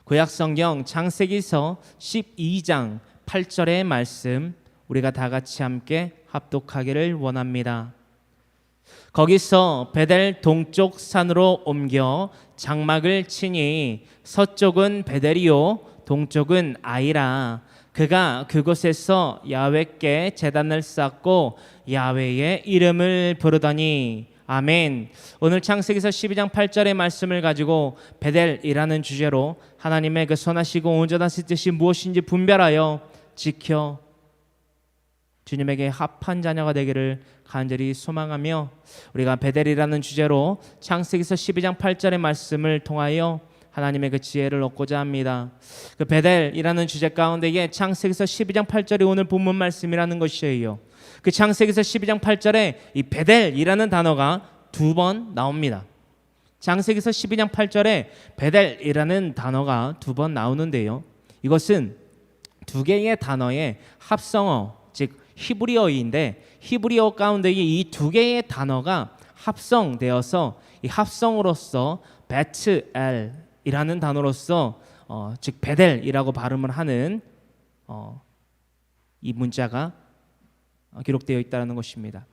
구약성경 창세기서 12장 8절의 말씀 우리가 다 같이 함께 합독하기를 원합니다. 거기서 베델 동쪽 산으로 옮겨 장막을 치니 서쪽은 베델이요 동쪽은 아이라. 그가 그곳에서 야훼께 제단을 쌓고 야훼의 이름을 부르더니. 아멘. 오늘 창세기서 12장 8절의 말씀을 가지고 베델이라는 주제로 하나님의 그 선하시고 온전하신 뜻이 무엇인지 분별하여 지켜 주님에게 합한 자녀가 되기를 간절히 소망하며, 우리가 베델이라는 주제로 창세기서 12장 8절의 말씀을 통하여 하나님의 그 지혜를 얻고자 합니다. 그 베델이라는 주제 가운데에 창세기서 12장 8절이 오늘 본문 말씀이라는 것이에요. 그 창세기서 12장 8절에 이 베델이라는 단어가 두 번 나옵니다. 창세기서 12장 8절에 베델이라는 단어가 두 번 나오는데요, 이것은 두 개의 단어의 합성어, 즉 히브리어인데 히브리어 가운데에 이 두 개의 단어가 합성되어서 이 합성으로서 베트엘이라는 단어로서 즉 베델이라고 발음을 하는 이 문자가 기록되어 있다는 것입니다.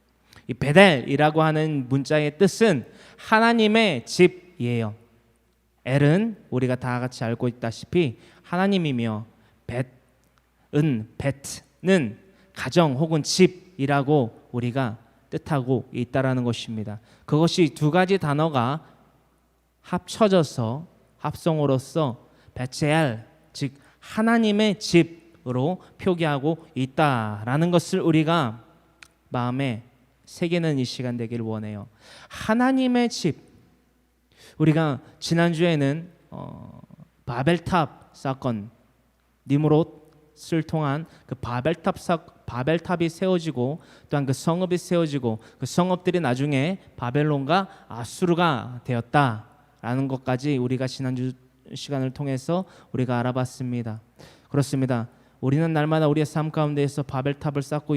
이 베델이라고 하는 문자의 뜻은 하나님의 집이에요. 엘은 우리가 다 같이 알고 있다시피 하나님이며 베트는 가정 혹은 집이라고 우리가 뜻하고 있다라는 것입니다. 그것이 두 가지 단어가 합쳐져서 합성어로서 베ツ엘, 즉 하나님의 집으로 표기하고 있다라는 것을 우리가 마음에 새기는 이 시간 되기를 원해요. 하나님의 집. 우리가 지난주에는 바벨탑 사건, 니므롯을 통한 그 바벨탑이 세워지고 또한 그 성읍이 세워지고 그 성읍들이 나중에 바벨론과 아수르가 되었다라는 것까지 우리가 지난주 시간을 통해서 우리가 알아봤습니다. 그렇습니다. 우리는 날마다 우리의 삶 가운데에서 바벨탑을 쌓고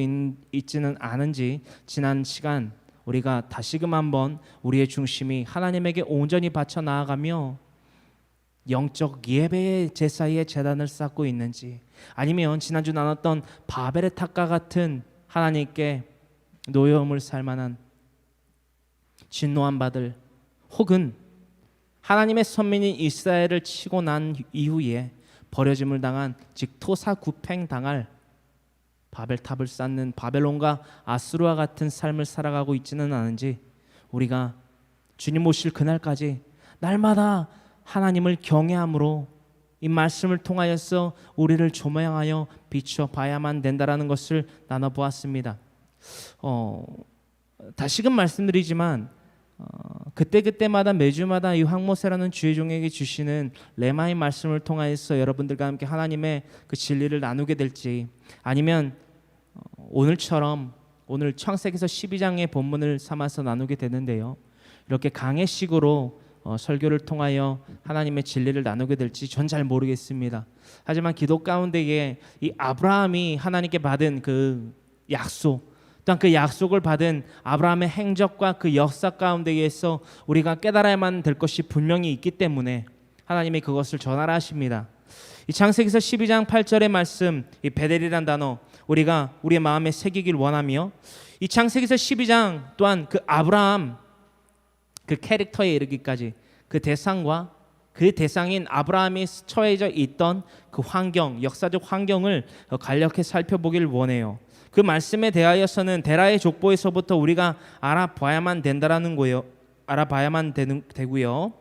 있지는 않은지 지난 시간 우리가 다시금 한번 우리의 중심이 하나님에게 온전히 바쳐 나아가며 영적 예배의 제사의 제단을 쌓고 있는지, 아니면 지난주 나눴던 바벨의 탑과 같은 하나님께 노여움을 살 만한 진노함 받을, 혹은 하나님의 선민인 이스라엘을 치고 난 이후에 버려짐을 당한, 즉 토사구팽 당할 바벨탑을 쌓는 바벨론과 아수르와 같은 삶을 살아가고 있지는 않은지, 우리가 주님 오실 그날까지 날마다 하나님을 경외함으로 이 말씀을 통하여서 우리를 조명하여 비춰봐야만 된다라는 것을 나눠보았습니다. 다시금 말씀드리지만 그때그때마다 매주마다 이 황모세라는 주의 종에게 주시는 레마의 말씀을 통하여서 여러분들과 함께 하나님의 그 진리를 나누게 될지, 아니면 오늘처럼 오늘 창세기서 12장의 본문을 삼아서 나누게 되는데요, 이렇게 강해식으로 설교를 통하여 하나님의 진리를 나누게 될지 전 잘 모르겠습니다. 하지만 기도 가운데에 이 아브라함이 하나님께 받은 그 약속, 또한 그 약속을 받은 아브라함의 행적과 그 역사 가운데에서 우리가 깨달아야만 될 것이 분명히 있기 때문에 하나님이 그것을 전하라 하십니다. 이 창세기서 12장 8절의 말씀, 이 베델이란 단어 우리가 우리의 마음에 새기길 원하며, 이 창세기서 12장 또한 그 아브라함 그 캐릭터에 이르기까지 그 대상과 그 대상인 아브라함이 처해져 있던 그 환경, 역사적 환경을 간략히 살펴보기를 원해요. 그 말씀에 대하여서는 데라의 족보에서부터 우리가 알아봐야만 된다라는 거예요. 알아봐야만 되고요.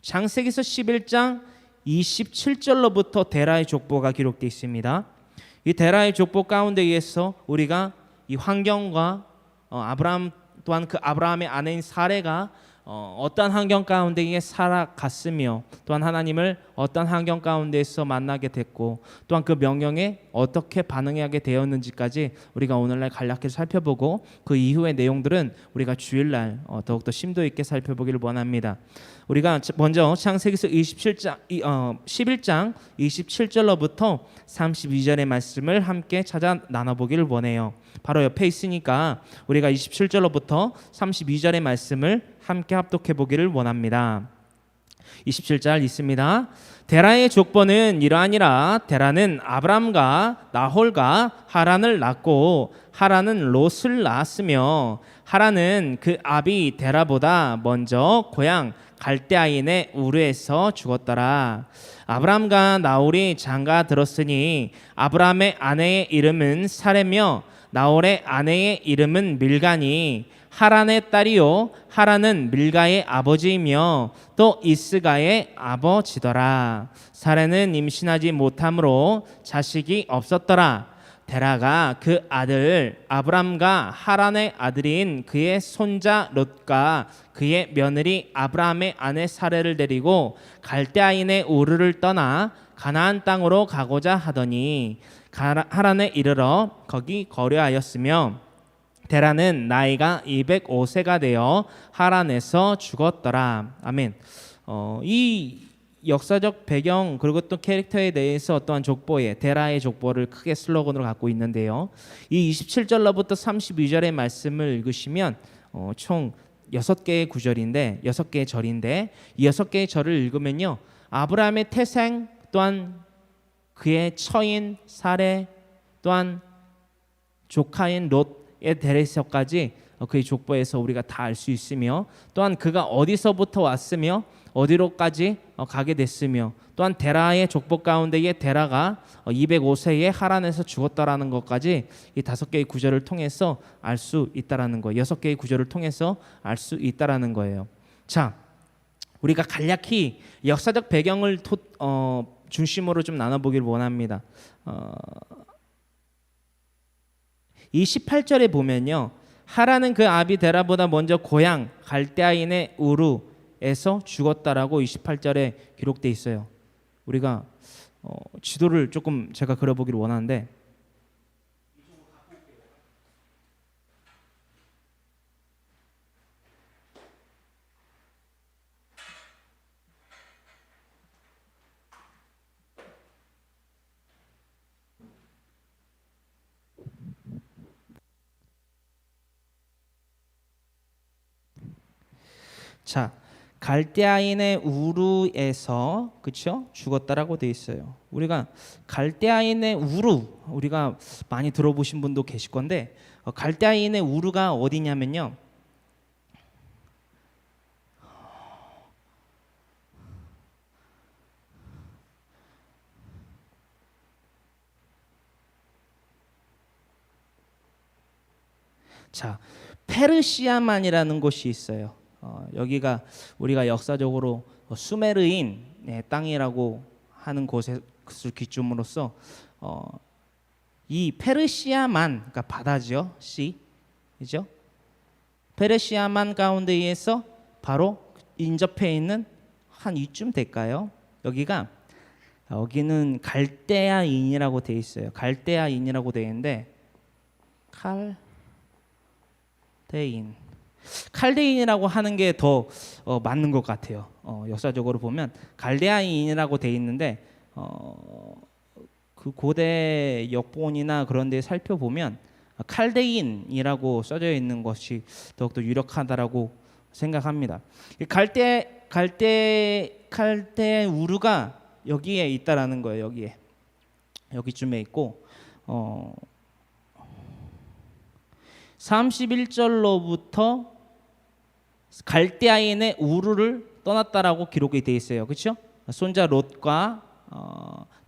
창세기서 11장 27절로부터 데라의 족보가 기록되어 있습니다. 이 데라의 족보 가운데에서 우리가 이 환경과 아브라함 또한 그 아브라함의 아내인 사레가 어떤 환경 가운데에 살아갔으며, 또한 하나님을 어떤 환경 가운데에서 만나게 됐고, 또한 그 명령에 어떻게 반응하게 되었는지까지 우리가 오늘날 간략히 살펴보고, 그 이후의 내용들은 우리가 주일날 더욱더 심도 있게 살펴보기를 원합니다. 우리가 먼저 창세기서 11장 27절로부터 32절의 말씀을 함께 찾아 나눠보기를 원해요. 바로 옆에 있으니까 우리가 27절로부터 32절의 말씀을 함께 합독해 보기를 원합니다. 27절 있습니다. 데라의 족보는 이러하니라. 데라는 아브람과 나홀과 하란을 낳고 하란은 롯을 낳았으며 하란은 그 아비 데라보다 먼저 고향 갈대아인의 우르에서 죽었더라. 아브람과 나홀이 장가 들었으니 아브람의 아내의 이름은 사레며 나홀의 아내의 이름은 밀가니 하란의 딸이요 하란은 밀가의 아버지이며 또 이스가의 아버지더라. 사레는 임신하지 못함으로 자식이 없었더라. 데라가 그 아들 아브람과 하란의 아들인 그의 손자 롯과 그의 며느리 아브람의 아내 사레를 데리고 갈대아인의 우르를 떠나 가나안 땅으로 가고자 하더니 하란에 이르러 거기 거류하였으며 데라는 나이가 205세가 되어 하란에서 죽었더라. 아멘. 이 역사적 배경 그리고 또 캐릭터에 대해서 어떠한 족보에 데라의 족보를 크게 슬로건으로 갖고 있는데요. 이 27절로부터 32절의 말씀을 읽으시면 총 6개의 구절인데 6개의 절인데 이 6개의 절을 읽으면요. 아브라함의 태생 또한 그의 처인 사레 또한 조카인 롯에 대해서까지 그의 족보에서 우리가 다 알 수 있으며 또한 그가 어디서부터 왔으며 어디로까지 가게 됐으며 또한 데라의 족보 가운데에 데라가 205세에 하란에서 죽었다라는 것까지 이 5개의 구절을 통해서 알 수 있다라는 거예요. 6개의 구절을 통해서 알 수 있다라는 거예요. 자, 우리가 간략히 역사적 배경을 중심으로 좀 나눠보길 원합니다. 28절에 보면요. 하란은 그 아비 데라보다 먼저 고향 갈대아인의 우르에서 죽었다라고 28절에 기록돼 있어요. 우리가 지도를 조금 제가 그려보기를 원하는데 자, 갈대아인의 우르에서 그렇죠? 죽었다라고 돼 있어요. 우리가 갈대아인의 우르 우리가 많이 들어보신 분도 계실 건데 갈대아인의 우르가 어디냐면요. 자, 페르시아만이라는 곳이 있어요. 여기가 우리가 역사적으로 수메르인 땅이라고 하는 곳을 기점으로서 이 페르시아만, 그러니까 바다죠, 시죠. 페르시아만 가운데에서 바로 인접해 있는 한 이쯤 될까요? 여기는 갈대아인이라고 돼 있어요. 갈대아인이라고 돼 있는데 칼데인이라고 하는 게 더 맞는 것 같아요. 역사적으로 보면 갈대아인이라고 돼 있는데 그 고대 역본이나 그런 데 살펴보면 칼데인이라고 써져 있는 것이 더욱더 유력하다라고 생각합니다. 갈대 우르가 여기에 있다라는 거예요. 여기쯤에 있고 31절로부터 갈대아인의 우르를 떠났다라고 기록이 돼 있어요. 그렇죠? 손자 롯과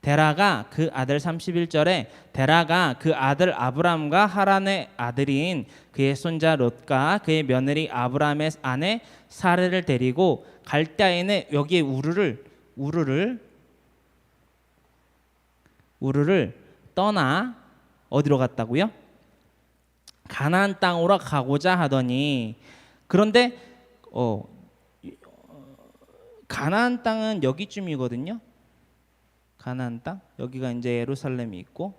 데라가 그 아들 31절에 데라가 그 아들 아브람과 하란의 아들인 그의 손자 롯과 그의 며느리 아브람의 아내 사레를 데리고 갈대아인의 여기에 우르를 떠나 어디로 갔다고요? 가나안 땅으로 가고자 하더니 그런데 가나안 땅은 여기쯤이거든요. 가나안 땅 여기가 이제 예루살렘이 있고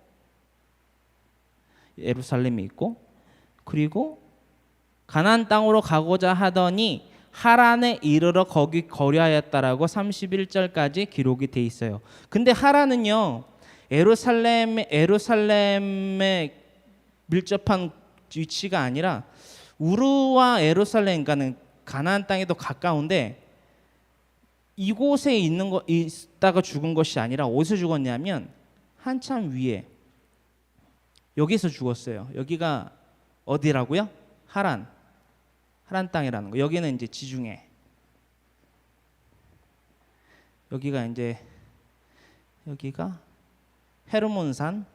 그리고 가나안 땅으로 가고자 하더니 하란에 이르러 거기 거류하였다라고 31절까지 기록이 돼 있어요. 근데 하란은요 예루살렘에 밀접한 위치가 아니라 우르와 예루살렘, 그러니까는 가나안 땅에 더 가까운데 이곳에 있다가 죽은 것이 아니라 어디서 죽었냐면 한참 위에 여기서 죽었어요. 여기가 어디라고요? 하란 땅이라는 거. 여기는 이제 지중해. 여기가 이제 여기가 헤르몬산,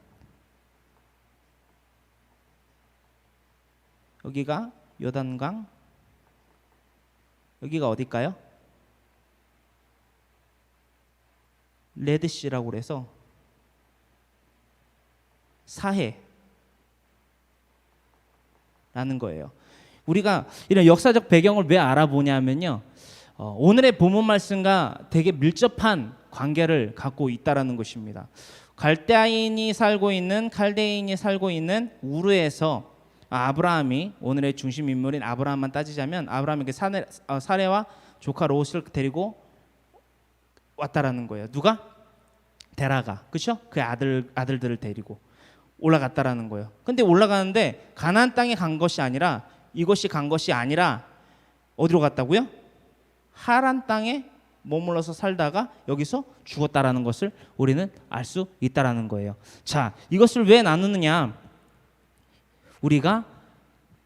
여기가 요단강, 여기가 어딜까요? 레드시라고 그래서 사해라는 거예요. 우리가 이런 역사적 배경을 왜 알아보냐면요, 오늘의 본문 말씀과 되게 밀접한 관계를 갖고 있다라는 것입니다. 칼데인이 살고 있는 우르에서 아브라함이, 오늘의 중심 인물인 아브라함만 따지자면 아브라함이 사레와 조카 롯을 데리고 왔다라는 거예요. 누가? 데라가, 그렇죠? 그 아들들을 데리고 올라갔다라는 거예요. 근데 올라가는데 가나안 땅에 간 것이 아니라, 이것이 간 것이 아니라 어디로 갔다고요? 하란 땅에 머물러서 살다가 여기서 죽었다라는 것을 우리는 알 수 있다라는 거예요. 자, 이것을 왜 나누느냐? 우리가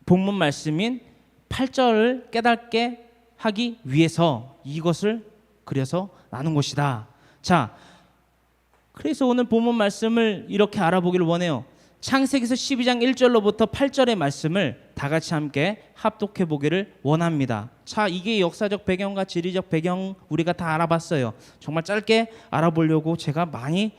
본문 말씀인 8절을 깨닫게 하기 위해서 이것을 그려서 나눈 것이다. 자, 그래서 오늘 본문 말씀을 이렇게 알아보기를 원해요. 창세기서 12장 1절로부터 8절의 말씀을 다 같이 함께 합독해 보기를 원합니다. 자, 이게 역사적 배경과 지리적 배경 우리가 다 알아봤어요. 정말 짧게 알아보려고 제가 많이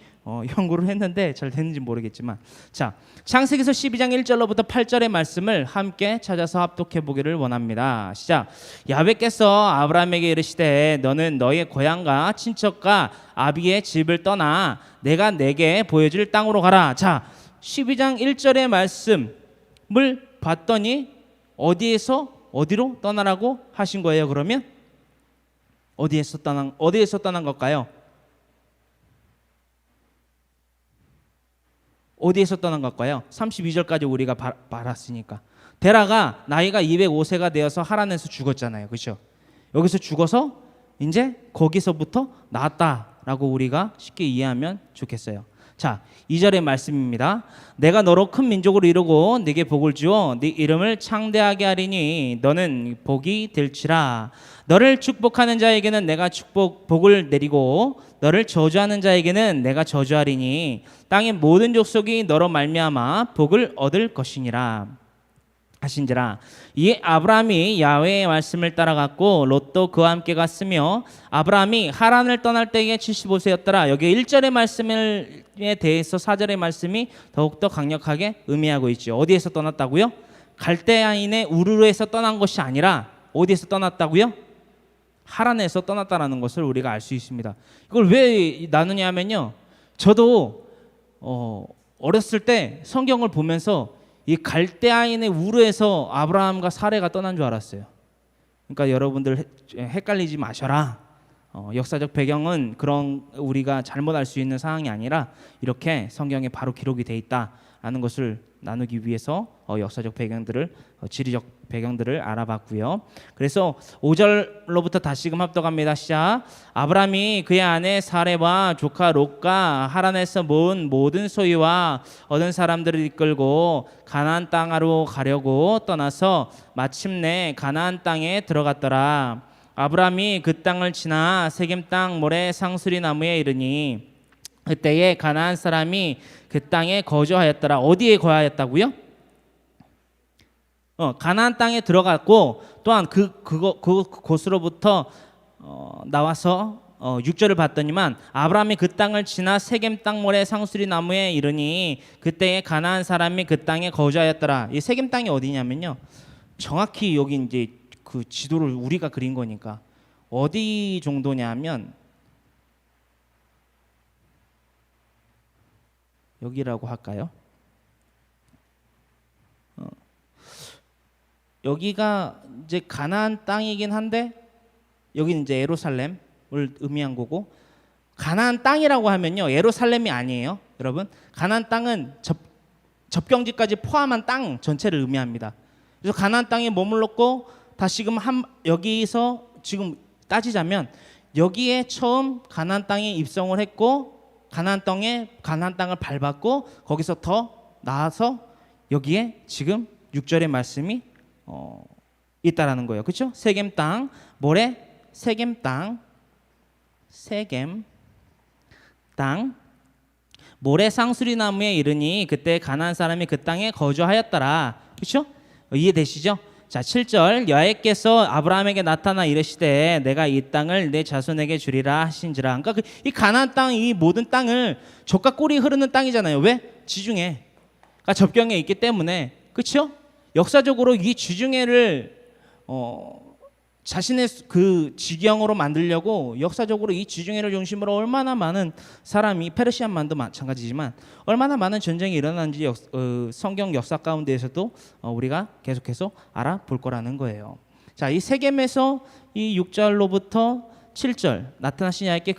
연구를 했는데 잘 됐는지 모르겠지만, 자, 창세기서 12장 1절로부터 8절의 말씀을 함께 찾아서 합독해 보기를 원합니다. 시작. 야훼께서 아브라함에게 이르시되 너는 너의 고향과 친척과 아비의 집을 떠나 내가 내게 보여줄 땅으로 가라. 자, 12장 1절의 말씀을 봤더니 어디에서 어디로 떠나라고 하신 거예요? 그러면 어디에서 떠난 걸까요? 어디에서 떠난 걸까요? 32절까지 우리가 말았으니까. 데라가 나이가 205세가 되어서 하란에서 죽었잖아요. 그렇죠? 여기서 죽어서 이제 거기서부터 나왔다라고 우리가 쉽게 이해하면 좋겠어요. 자, 2절의 말씀입니다. 내가 너로 큰 민족으로 이루고 네게 복을 주어 네 이름을 창대하게 하리니 너는 복이 될지라. 너를 축복하는 자에게는 내가 복을 내리고 너를 저주하는 자에게는 내가 저주하리니 땅의 모든 족속이 너로 말미암아 복을 얻을 것이니라 하신지라. 이에 아브라함이 야훼의 말씀을 따라갔고 롯도 그와 함께 갔으며 아브라함이 하란을 떠날 때에 75세였더라. 여기 1절의 말씀에 대해서 4절의 말씀이 더욱더 강력하게 의미하고 있죠. 어디에서 떠났다고요? 갈대아인의 우르르에서 떠난 것이 아니라 어디에서 떠났다고요? 하란에서 떠났다라는 것을 우리가 알 수 있습니다. 이걸 왜 나누냐면요, 저도 어렸을 때 성경을 보면서 이 갈대아인의 우르에서 아브라함과 사레가 떠난 줄 알았어요. 그러니까 여러분들 헷갈리지 마셔라. 역사적 배경은 그런 우리가 잘못 알 수 있는 상황이 아니라 이렇게 성경에 바로 기록이 돼 있다라는 것을 나누기 위해서 역사적 배경들을, 지리적 배경들을 알아봤고요. 그래서 5절로부터 다시금 합독합니다. 시작. 아브라함이 그의 아내 사레와 조카 롯과 하란에서 모은 모든 소유와 얻은 사람들을 이끌고 가나안 땅으로 가려고 떠나서 마침내 가나안 땅에 들어갔더라. 아브라함이 그 땅을 지나 세겜 땅 모래 상수리 나무에 이르니 그때에 가나안 사람이 그 땅에 거주하였더라. 어디에 거하였다고요? 가나안 땅에 들어갔고, 또한 그곳으로부터 나와서 6절을 봤더니만 아브라함이 그 땅을 지나 세겜 땅 모래 상수리 나무에 이르니 그때에 가나안 사람이 그 땅에 거주하였더라. 이 세겜 땅이 어디냐면요, 정확히 여기 이제 그 지도를 우리가 그린 거니까 어디 정도냐면 여기라고 할까요? 여기가 이제 가나안 땅이긴 한데 여기는 이제 예루살렘을 의미한 거고, 가나안 땅이라고 하면요, 예루살렘이 아니에요. 여러분, 가나안 땅은 접경지까지 포함한 땅 전체를 의미합니다. 그래서 가나안 땅에 머물렀고, 다시금 여기서 지금 따지자면 여기에 처음 가나안 땅에 입성을 했고 가나안 땅을 밟았고 거기서 더 나아서 여기에 지금 6절의 말씀이 있다라는 거예요. 그렇죠? 세겜 땅, 모래, 세겜 땅, 세겜 땅, 모래 상수리 나무에 이르니 그때 가나안 사람이 그 땅에 거주하였더라. 그렇죠? 이해되시죠? 자, 7절 여호와께서 아브라함에게 나타나 이르시되 내가 이 땅을 내 자손에게 주리라 하신지라. 그러니까 이 가나안 땅, 이 모든 땅을 젖과 꿀이 흐르는 땅이잖아요. 왜? 지중해. 그러니까 접경에 있기 때문에. 그렇죠? 역사적으로 이 지중해를 자신의 그 지경으로 만들려고 역사적으로 이 지중해를 중심으로 얼마나 많은 사람이, 페르시안만도 마찬가지지만 얼마나 많은 전쟁이 일어난지 성경 역사 가운데에서도 우리가 계속해서 알아볼 거라는 거예요. 자, 이 세겜에서 이 6절로부터 7절 나타나신 야훼께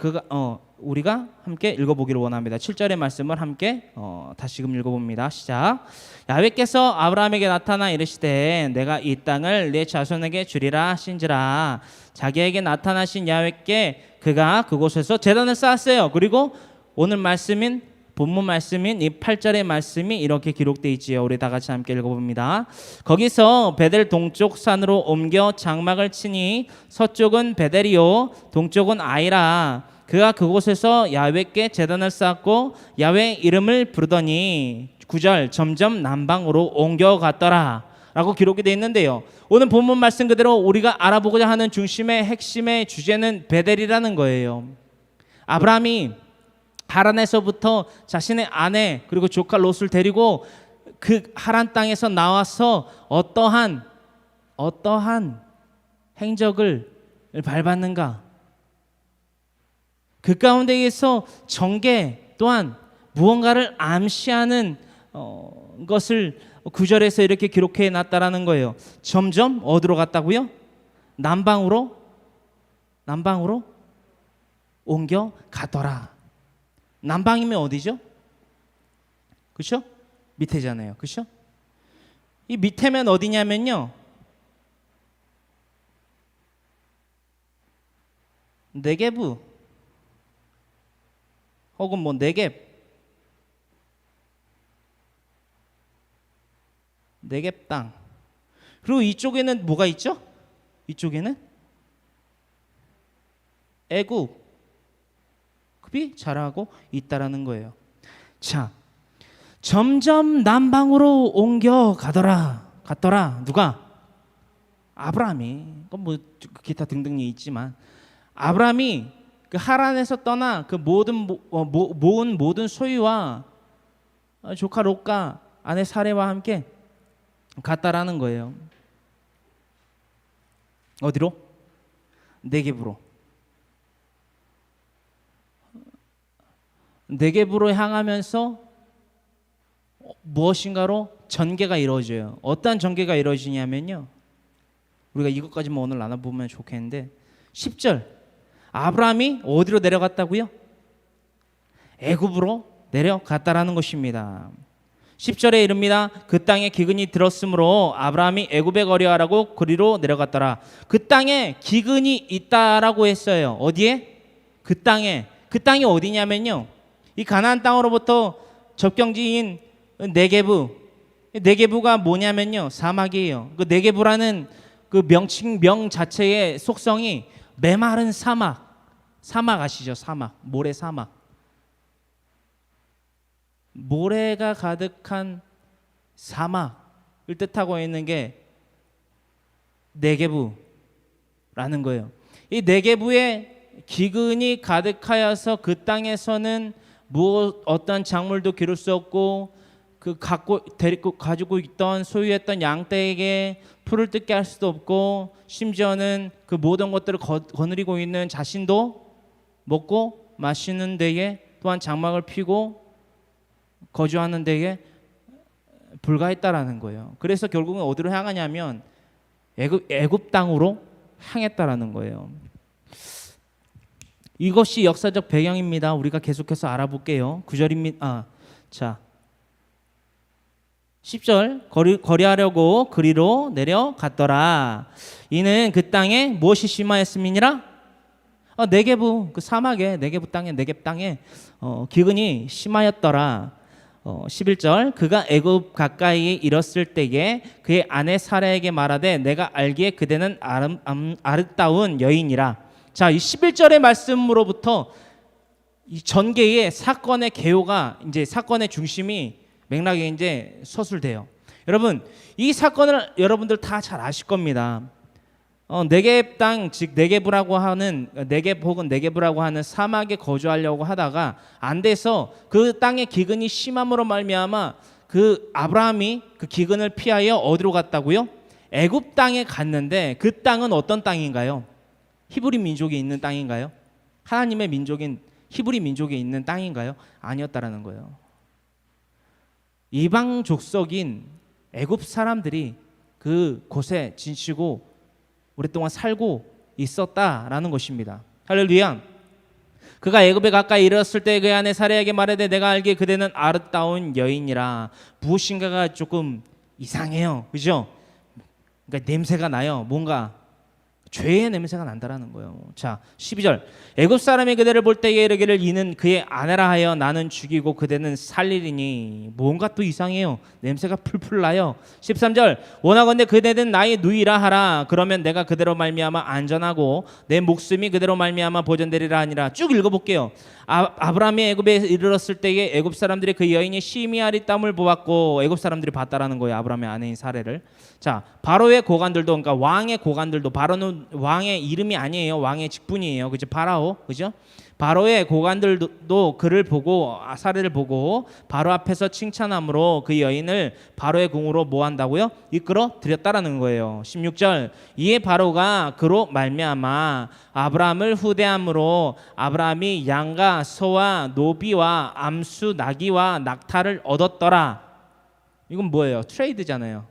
우리가 함께 읽어보기를 원합니다. 7절의 말씀을 함께 다시금 읽어봅니다. 시작. 야훼께서 아브라함에게 나타나 이르시되 내가 이 땅을 내 자손에게 주리라 하신지라. 자기에게 나타나신 야훼께 그가 그곳에서 제단을 쌓았어요. 그리고 오늘 본문 말씀인 이 8절의 말씀이 이렇게 기록되어 있지요. 우리 다 같이 함께 읽어봅니다. 거기서 베델 동쪽 산으로 옮겨 장막을 치니 서쪽은 베델이요 동쪽은 아이라. 그가 그곳에서 야훼께 제단을 쌓았고 야훼 이름을 부르더니 9절 점점 남방으로 옮겨갔더라 라고 기록이 되어 있는데요. 오늘 본문 말씀 그대로 우리가 알아보고자 하는 중심의 핵심의 주제는 베델이라는 거예요. 아브라함이 하란에서부터 자신의 아내 그리고 조카 롯을 데리고 그 하란 땅에서 나와서 어떠한 행적을 밟았는가? 그 가운데에서 정계 또한 무언가를 암시하는 것을 9절에서 이렇게 기록해 놨다라는 거예요. 점점 어디로 갔다고요? 남방으로 옮겨 가더라. 남방이면 어디죠? 그렇죠? 밑에잖아요. 그렇죠? 이 밑에면 어디냐면요. 네게브 혹은 뭐 네겝 땅. 그리고 이쪽에는 뭐가 있죠? 이쪽에는 애굽이 자라고 있다라는 거예요. 자, 점점 남방으로 옮겨 갔더라. 누가? 아브라함이. 뭐 기타 등등이 있지만 아브라함이 그 하란에서 떠나 그 모은 모든 소유와 조카 롯과 아내 사레와 함께 갔다라는 거예요. 어디로? 네겝으로. 네겝으로 향하면서 무엇인가로 전개가 이루어져요. 어떠한 전개가 이루어지냐면요. 우리가 이것까지만 오늘 나눠보면 좋겠는데 10절 아브라함이 어디로 내려갔다고요? 애굽으로 내려갔다라는 것입니다. 10절에 이릅니다. 그 땅에 기근이 들었으므로 아브라함이 애굽에 거류하라고 그리로 내려갔더라. 그 땅에 기근이 있다라고 했어요. 어디에? 그 땅이 어디냐면요. 이 가나안 땅으로부터 접경지인 네게브가 뭐냐면요. 사막이에요. 그 네게브라는 그 명 자체의 속성이 메마른 사막 아시죠? 사막, 모래 사막. 모래가 가득한 사막을 뜻하고 있는 게 네게브라는 거예요. 이 네게브에 기근이 가득하여서 그 땅에서는 어떤 작물도 기를 수 없고 가지고 있던 소유했던 양떼에게 풀을 뜯게 할 수도 없고 심지어는 그 모든 것들을 거느리고 있는 자신도 먹고 마시는 데에 또한 장막을 피고 거주하는 데에 불과했다라는 거예요. 그래서 결국은 어디로 향하냐면 애굽 땅으로 향했다라는 거예요. 이것이 역사적 배경입니다. 우리가 계속해서 알아볼게요. 9절입니다. 자, 10절 거리하려고 그리로 내려갔더라. 이는 그 땅에 무엇이 심하였음이니라? 네게부 그 사막에 네게부 땅에 네겝 땅에 기근이 심하였더라. 11절 그가 애굽 가까이에 이르렀을 때에 그의 아내 사라에게 말하되 내가 알기에 그대는 아름다운 여인이라. 자, 이 11절의 말씀으로부터 이 전개의 사건의 개요가 이제 사건의 중심이 맥락에 이제 서술돼요. 여러분, 이 사건을 여러분들 다 잘 아실 겁니다. 네겝 땅, 즉 네겝이라고 하는 네겝 혹은 네겝이라고 하는 사막에 거주하려고 하다가 안 돼서 그 땅의 기근이 심함으로 말미암아 그 아브라함이 그 기근을 피하여 어디로 갔다고요? 애굽 땅에 갔는데 그 땅은 어떤 땅인가요? 히브리 민족이 있는 땅인가요? 하나님의 민족인 히브리 민족이 있는 땅인가요? 아니었다라는 거예요. 이방 족속인 애굽 사람들이 그 곳에 진치고 오랫동안 살고 있었다라는 것입니다. 할렐루야. 그가 애굽에 가까이 이르렀을 때 그의 아내 사라에게 말하되 내가 알기에 그대는 아름다운 여인이라. 무엇인가가 조금 이상해요. 그죠? 그러니까 냄새가 나요. 뭔가 죄의 냄새가 난다라는 거예요. 자, 12절 애굽 사람이 그대를 볼 때에 이르기를 이는 그의 아내라 하여 나는 죽이고 그대는 살리리니. 뭔가 또 이상해요. 냄새가 풀풀 나요. 13절 원하건대 그대는 나의 누이라 하라. 그러면 내가 그대로 말미암아 안전하고 내 목숨이 그대로 말미암아 보존되리라 하니라. 쭉 읽어볼게요. 아브라함이 애굽에 이르렀을 때에 애굽 사람들이 그 여인이 심히 아리따움을 보았고, 애굽 사람들이 봤다라는 거예요. 아브라함의 아내인 사례를. 자, 바로의 고관들도, 그러니까 왕의 고관들도, 바로는 왕의 이름이 아니에요. 왕의 직분이에요. 그죠? 바라오, 그죠? 바로의 고관들도 그를 보고, 사례를 보고 바로 앞에서 칭찬함으로 그 여인을 바로의 궁으로 뭐 한다고요? 이끌어 들였다라는 거예요. 16절 이에 바로가 그로 말미암아 아브라함을 후대함으로 아브라함이 양과 소와 노비와 암수 나귀와 낙타를 얻었더라. 이건 뭐예요? 트레이드잖아요.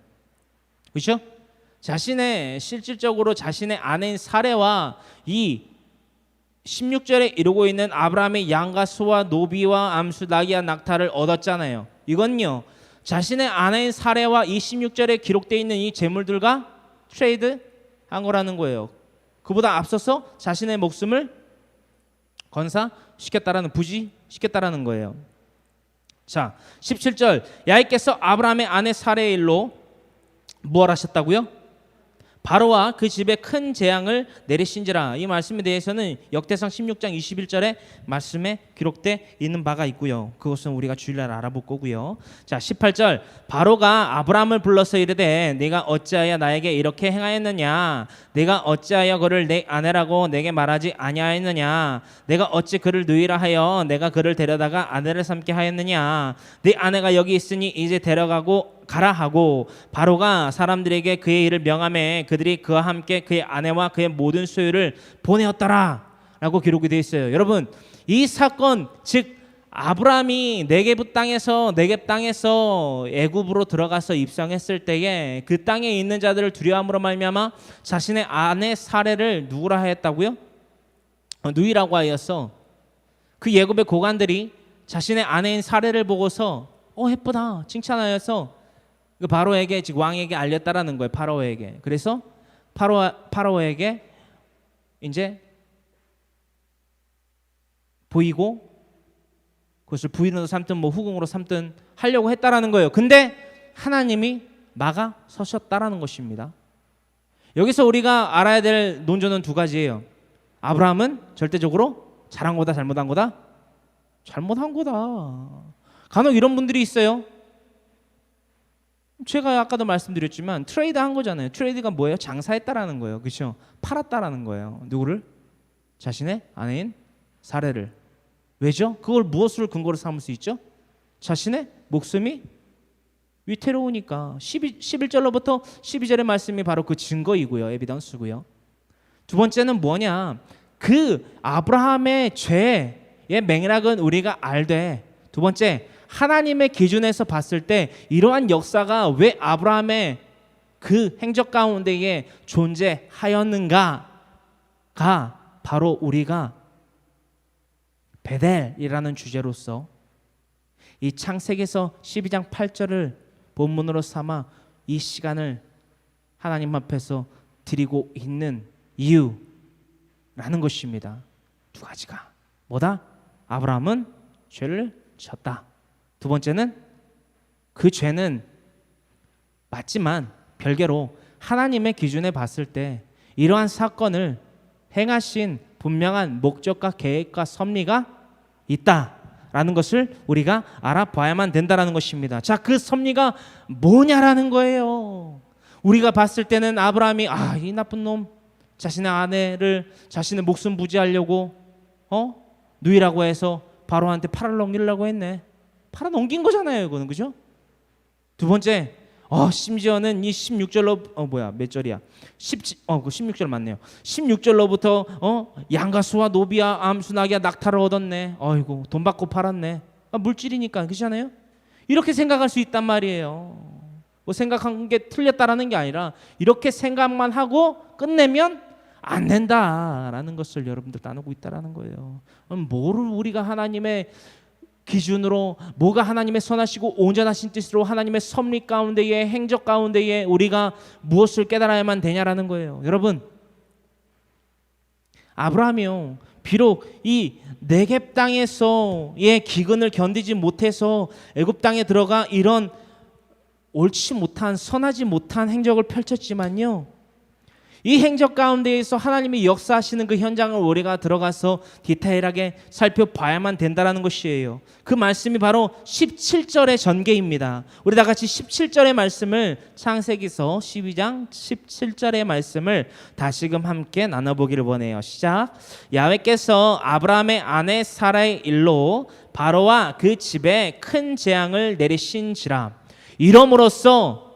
그렇죠? 실질적으로 자신의 아내인 사레와 이 16절에 이루고 있는 아브라함의 양과 소와 노비와 암수 나귀와 낙타를 얻었잖아요. 이건요, 자신의 아내인 사레와 이 16절에 기록되어 있는 이 재물들과 트레이드 한 거라는 거예요. 그보다 앞서서 자신의 목숨을 건사시켰다라는, 부지시켰다라는 거예요. 자, 17절 야훼께서 아브라함의 아내 사레의 일로 무엇 하셨다고요? 바로와 그 집에 큰 재앙을 내리신지라. 이 말씀에 대해서는 역대상 16장 21절에 말씀에 기록되어 있는 바가 있고요. 그것은 우리가 주일날 알아볼 거고요. 자, 18절 바로가 아브라함을 불러서 이르되 네가 어찌하여 나에게 이렇게 행하였느냐? 내가 어찌하여 그를 내 아내라고 내게 말하지 아니하였느냐? 내가 어찌 그를 누이라 하여 내가 그를 데려다가 아내를 삼게 하였느냐? 네 아내가 여기 있으니 이제 데려가고 가라 하고 바로가 사람들에게 그의 일을 명하매 그들이 그와 함께 그의 아내와 그의 모든 소유를 보내었더라 라고 기록이 되어 있어요. 여러분, 이 사건, 즉 아브라함이 네겝 땅에서 애굽으로 들어가서 입성했을 때에 그 땅에 있는 자들을 두려움으로 말미암아 자신의 아내 사레를 누구라 하였다고요? 누이라고 하였어. 그 애굽의 고관들이 자신의 아내인 사레를 보고서 예쁘다 칭찬하여서 그 바로에게, 즉 왕에게 알렸다라는 거예요. 파라오에게. 그래서 파라오에게 이제 보이고 그것을 부인으로 삼든 뭐 후궁으로 삼든 하려고 했다라는 거예요. 근데 하나님이 막아 서셨다라는 것입니다. 여기서 우리가 알아야 될 논조는 두 가지예요. 아브라함은 절대적으로 잘한 거다, 잘못한 거다? 잘못한 거다. 간혹 이런 분들이 있어요. 제가 아까도 말씀드렸지만 트레이드 한 거잖아요. 트레이드가 뭐예요? 장사했다라는 거예요. 그렇죠? 팔았다라는 거예요. 누구를? 자신의 아내인 사레를. 왜죠? 그걸 무엇을 근거로 삼을 수 있죠? 자신의 목숨이 위태로우니까. 11절로부터 12절의 말씀이 바로 그 증거이고요. 에비던스고요. 두 번째는 뭐냐? 그 아브라함의 죄의 맥락은 우리가 알되, 두 번째, 하나님의 기준에서 봤을 때 이러한 역사가 왜 아브라함의 그 행적 가운데에 존재하였는가가 바로 우리가 베델이라는 주제로서 이 창세기에서 12장 8절을 본문으로 삼아 이 시간을 하나님 앞에서 드리고 있는 이유라는 것입니다. 두 가지가 뭐다? 아브라함은 죄를 졌다. 두 번째는 그 죄는 맞지만 별개로 하나님의 기준에 봤을 때 이러한 사건을 행하신 분명한 목적과 계획과 섭리가 있다라는 것을 우리가 알아봐야만 된다라는 것입니다. 자, 그 섭리가 뭐냐라는 거예요. 우리가 봤을 때는 아브라함이 이 나쁜 놈 자신의 아내를 자신의 목숨 부지하려고 누이라고 해서 바로한테 팔아 넘기려고 했네. 팔아 넘긴 거잖아요, 이거는. 그죠? 두 번째, 심지어는 이 16절로 몇 절이야? 그 16절 맞네요. 16절로부터 양과 소와 노비와 암수 나귀와 낙타를 얻었네. 어이구, 돈 받고 팔았네. 물질이니까. 그렇잖아요? 이렇게 생각할 수 있단 말이에요. 뭐 생각한 게 틀렸다라는 게 아니라 이렇게 생각만 하고 끝내면 안 된다라는 것을 여러분들 나누고 있다라는 거예요. 뭐를 우리가 하나님의 기준으로, 뭐가 하나님의 선하시고 온전하신 뜻으로 하나님의 섭리 가운데에, 행적 가운데에 우리가 무엇을 깨달아야만 되냐라는 거예요. 여러분, 아브라함이요, 비록 이 네겝 땅에서의 기근을 견디지 못해서 애굽 땅에 들어가 이런 옳지 못한, 선하지 못한 행적을 펼쳤지만요, 이 행적 가운데에서 하나님이 역사하시는 그 현장을 우리가 들어가서 디테일하게 살펴봐야만 된다는 것이에요. 그 말씀이 바로 17절의 전개입니다. 우리 다 같이 17절의 말씀을, 창세기서 12장 17절의 말씀을 다시금 함께 나눠보기를 원해요. 시작. 야훼께서 아브라함의 아내 사라의 일로 바로와 그 집에 큰 재앙을 내리신지라. 이러므로써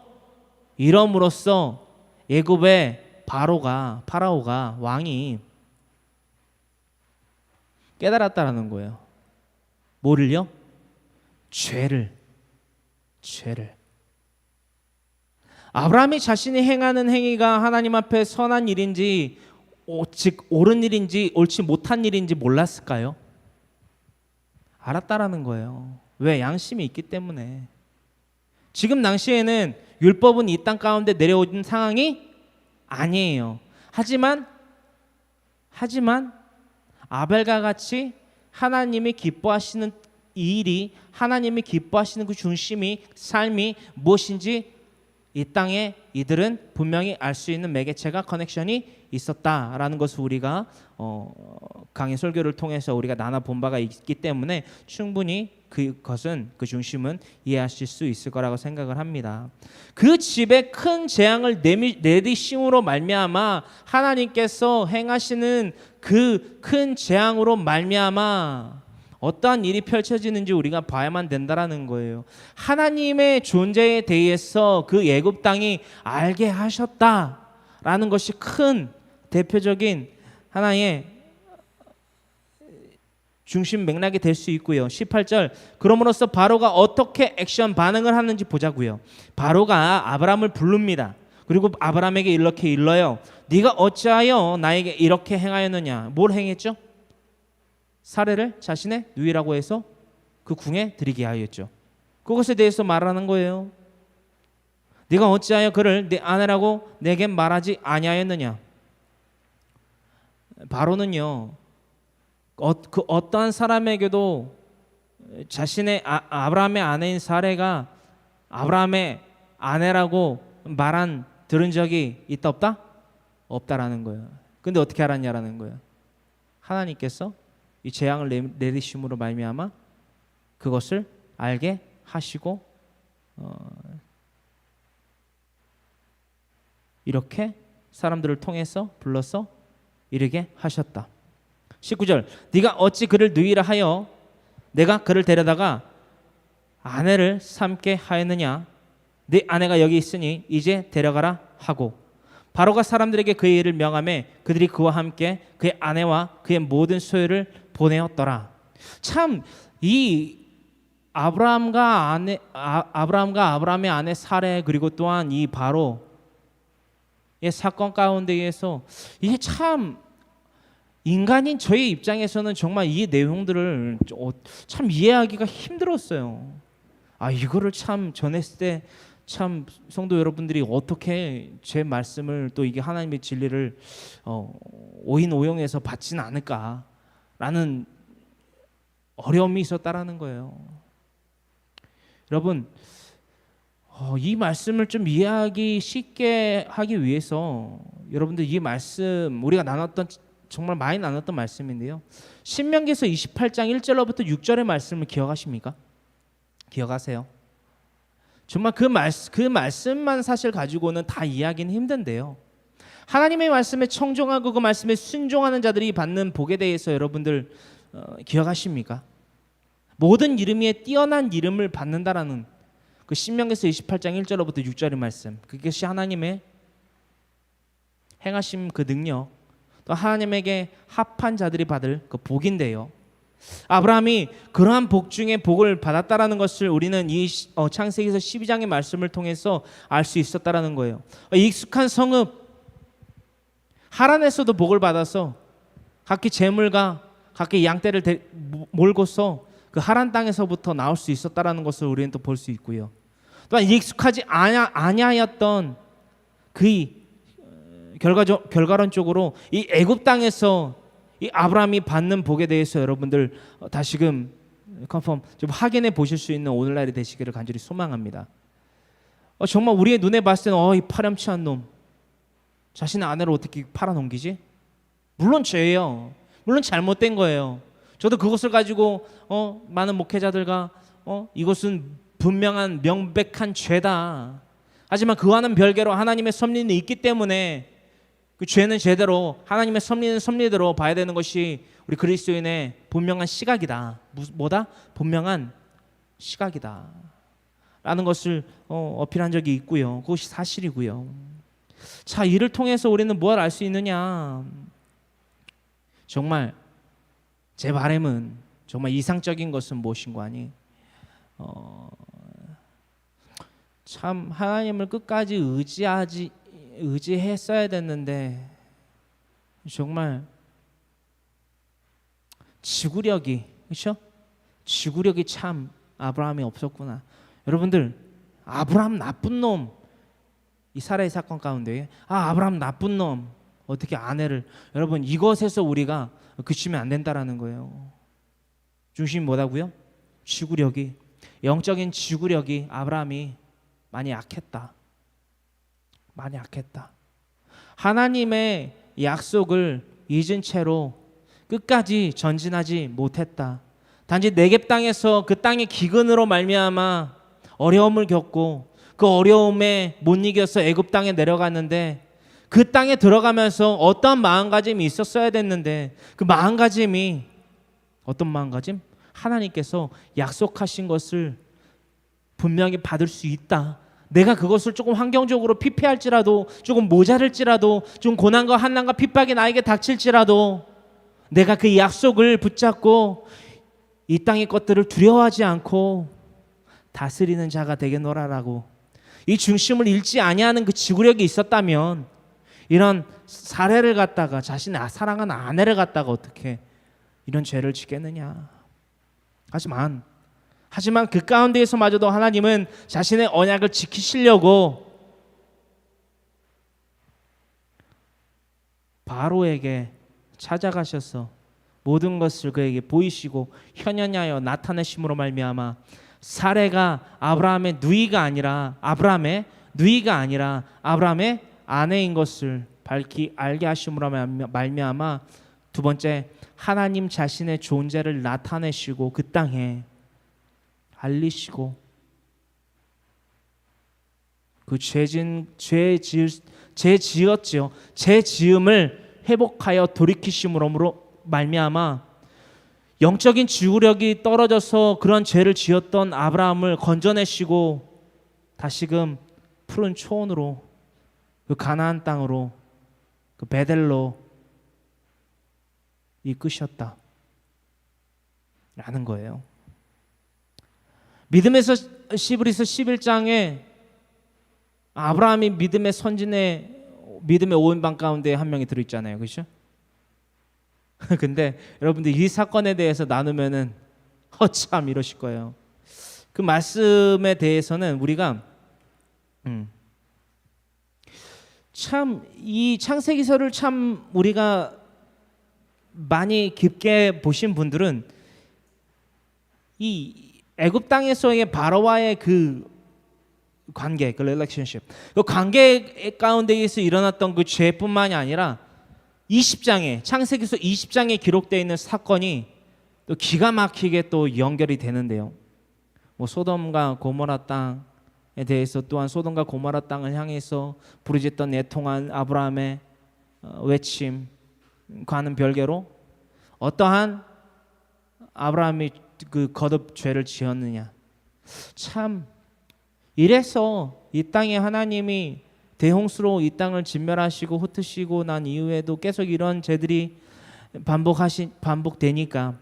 애굽의 파라오가 왕이 깨달았다라는 거예요. 뭐를요? 죄를. 아브라함이 자신이 행하는 행위가 하나님 앞에 선한 일인지, 즉 옳은 일인지 옳지 못한 일인지 몰랐을까요? 알았다라는 거예요. 왜? 양심이 있기 때문에. 지금 당시에는 율법은 이 땅 가운데 내려오는 상황이 아니에요. 하지만 아벨과 같이 하나님이 기뻐하시는 이 일이, 하나님이 기뻐하시는 그 중심이, 삶이 무엇인지 이 땅에 이들은 분명히 알 수 있는 매개체가, 커넥션이 있었다라는 것을 우리가 강의 설교를 통해서 우리가 나눠본 바가 있기 때문에 충분히 그것은, 그 중심은 이해하실 수 있을 거라고 생각을 합니다. 그 집에 큰 재앙을 내리심으로 말미암아 하나님께서 행하시는 그 큰 재앙으로 말미암아 어떠한 일이 펼쳐지는지 우리가 봐야만 된다라는 거예요. 하나님의 존재에 대해서 그 애굽 땅이 알게 하셨다라는 것이 큰 대표적인 하나의 중심 맥락이 될 수 있고요. 18절, 그러므로써 바로가 어떻게 액션 반응을 하는지 보자고요. 바로가 아브라함을 부릅니다. 그리고 아브라함에게 이렇게 일러요. 네가 어찌하여 나에게 이렇게 행하였느냐. 뭘 행했죠? 사례를 자신의 누이라고 해서 그 궁에 들이게 하였죠. 그것에 대해서 말하는 거예요. 네가 어찌하여 그를 네 아내라고 내게 말하지 아니하였느냐. 바로는요, 그 어떠한 사람에게도 자신의 아브라함의 아내인 사레가 아브라함의 아내라고 들은 적이 있다 없다? 없다라는 거예요. 근데 어떻게 알았냐라는 거예요. 하나님께서 이 재앙을 내리심으로 말미암아 그것을 알게 하시고 이렇게 사람들을 통해서 불러서 이르게 하셨다. 19절, 네가 어찌 그를 누이라 하여 내가 그를 데려다가 아내를 삼게 하였느냐. 네 아내가 여기 있으니 이제 데려가라 하고, 바로가 사람들에게 그의 일을 명하매 그들이 그와 함께 그의 아내와 그의 모든 소유를 보내었더라. 참, 이 아브라함과 아브라함의 아내 사레, 그리고 또한 이 바로의 사건 가운데에서 이게 참, 인간인 저의 입장에서는 정말 이 내용들을 참 이해하기가 힘들었어요. 이거를 참 전했을 때 참 성도 여러분들이 어떻게 제 말씀을, 또 이게 하나님의 진리를 오인오용해서 받지는 않을까. 라는 어려움이 있었다라는 거예요. 여러분, 이 말씀을 좀 이해하기 쉽게 하기 위해서 여러분들 이 말씀 우리가 나눴던 정말 많이 나눴던 말씀인데요. 신명기에서 28장 1절로부터 6절의 말씀을 기억하십니까? 기억하세요? 정말 그 말씀만 사실 가지고는 다 이해하기는 힘든데요. 하나님의 말씀에 청종하고 그 말씀에 순종하는 자들이 받는 복에 대해서 여러분들 기억하십니까? 모든 이름 위에 뛰어난 이름을 받는다라는 그 신명기에서 28장 1절로부터 6절의 말씀, 그것이 하나님의 행하심 그 능력, 또 하나님에게 합한 자들이 받을 그 복인데요. 아브라함이 그러한 복 중에 복을 받았다라는 것을 우리는 이 창세기에서 12장의 말씀을 통해서 알 수 있었다라는 거예요. 익숙한 성읍 하란에서도 복을 받아서 각기 재물과 각기 양떼를 몰고서 그 하란 땅에서부터 나올 수 있었다라는 것을 우리는 또 볼 수 있고요. 또한 익숙하지 아니하였던 그의 결과론적으로 이 애굽 땅에서 이 아브라함이 받는 복에 대해서 여러분들 다시금 컨펌 좀 확인해 보실 수 있는 오늘날이 되시기를 간절히 소망합니다. 정말 우리의 눈에 봤을 때는 이 파렴치한 놈 자신의 아내를 어떻게 팔아넘기지? 물론 죄예요. 물론 잘못된 거예요. 저도 그것을 가지고 많은 목회자들과 이것은 분명한 명백한 죄다. 하지만 그와는 별개로 하나님의 섭리는 있기 때문에 그 죄는 죄대로 하나님의 섭리는 섭리대로 봐야 되는 것이 우리 그리스도인의 분명한 시각이다. 뭐다? 분명한 시각이다 라는 것을 어필한 적이 있고요. 그것이 사실이고요. 자, 이를 통해서 우리는 무엇을 알 수 있느냐? 정말 제 바람은 정말 이상적인 것은 무엇인고 하니 참 하나님을 끝까지 의지했어야 됐는데 정말 지구력이, 그렇죠? 지구력이 참 아브라함이 없었구나. 여러분들, 아브라함 나쁜 놈, 이 사라의 사건 가운데 아브라함 나쁜 놈, 어떻게 아내를, 여러분 이것에서 우리가 그치면 안 된다라는 거예요. 중심이 뭐라고요? 지구력이, 영적인 지구력이 아브라함이 많이 약했다. 많이 약했다. 하나님의 약속을 잊은 채로 끝까지 전진하지 못했다. 단지 네겝 땅에서 그 땅의 기근으로 말미암아 어려움을 겪고 그 어려움에 못 이겨서 애굽 땅에 내려갔는데 그 땅에 들어가면서 어떤 마음가짐이 있었어야 됐는데 그 마음가짐이 어떤 마음가짐? 하나님께서 약속하신 것을 분명히 받을 수 있다. 내가 그것을 조금 환경적으로 피폐할지라도, 조금 모자랄지라도, 좀 고난과 한난과 핍박이 나에게 닥칠지라도 내가 그 약속을 붙잡고 이 땅의 것들을 두려워하지 않고 다스리는 자가 되겠노라라고, 이 중심을 잃지 아니하는 그 지구력이 있었다면 이런 사례를 갖다가 자신의 사랑하는 아내를 갖다가 어떻게 이런 죄를 짓겠느냐. 하지만 그 가운데에서마저도 하나님은 자신의 언약을 지키시려고 바로에게 찾아가셔서 모든 것을 그에게 보이시고 현현하여 나타내심으로 말미암아 사레가 아브라함의 누이가 아니라 아브라함의 아내인 것을 밝히 알게 하심으로 말미암아 두 번째, 하나님 자신의 존재를 나타내시고 그 땅에 알리시고 그 죄 지음을 회복하여 돌이키심으로 말미암아 영적인 지구력이 떨어져서 그런 죄를 지었던 아브라함을 건져내시고 다시금 푸른 초원으로, 그 가나안 땅으로, 그 베델로 이끄셨다 라는 거예요. 믿음에서 시브리서 11장에 아브라함이 믿음의 선진의 믿음의 5인방 가운데 한 명이 들어있잖아요. 그렇죠? 근데 여러분들 이 사건에 대해서 나누면은 참 이러실 거예요. 그 말씀에 대해서는 우리가 참 이 창세기서를 참 우리가 많이 깊게 보신 분들은 이 애굽 땅에서의 바로와의 그 관계, 그 relationship, 그 관계 가운데에서 일어났던 그 죄뿐만이 아니라 20장에 창세기서 20장에 기록되어 있는 사건이 또 기가 막히게 또 연결이 되는데요. 뭐 소돔과 고모라 땅에 대해서 또한 소돔과 고모라 땅을 향해서 부르짖던 애통한 아브라함의 외침과는 별개로 어떠한 아브라함이 그 거듭 죄를 지었느냐. 참 이래서 이 땅에 하나님이 대홍수로 이 땅을 진멸하시고 흩으시고 난 이후에도 계속 이런 죄들이 반복되니까,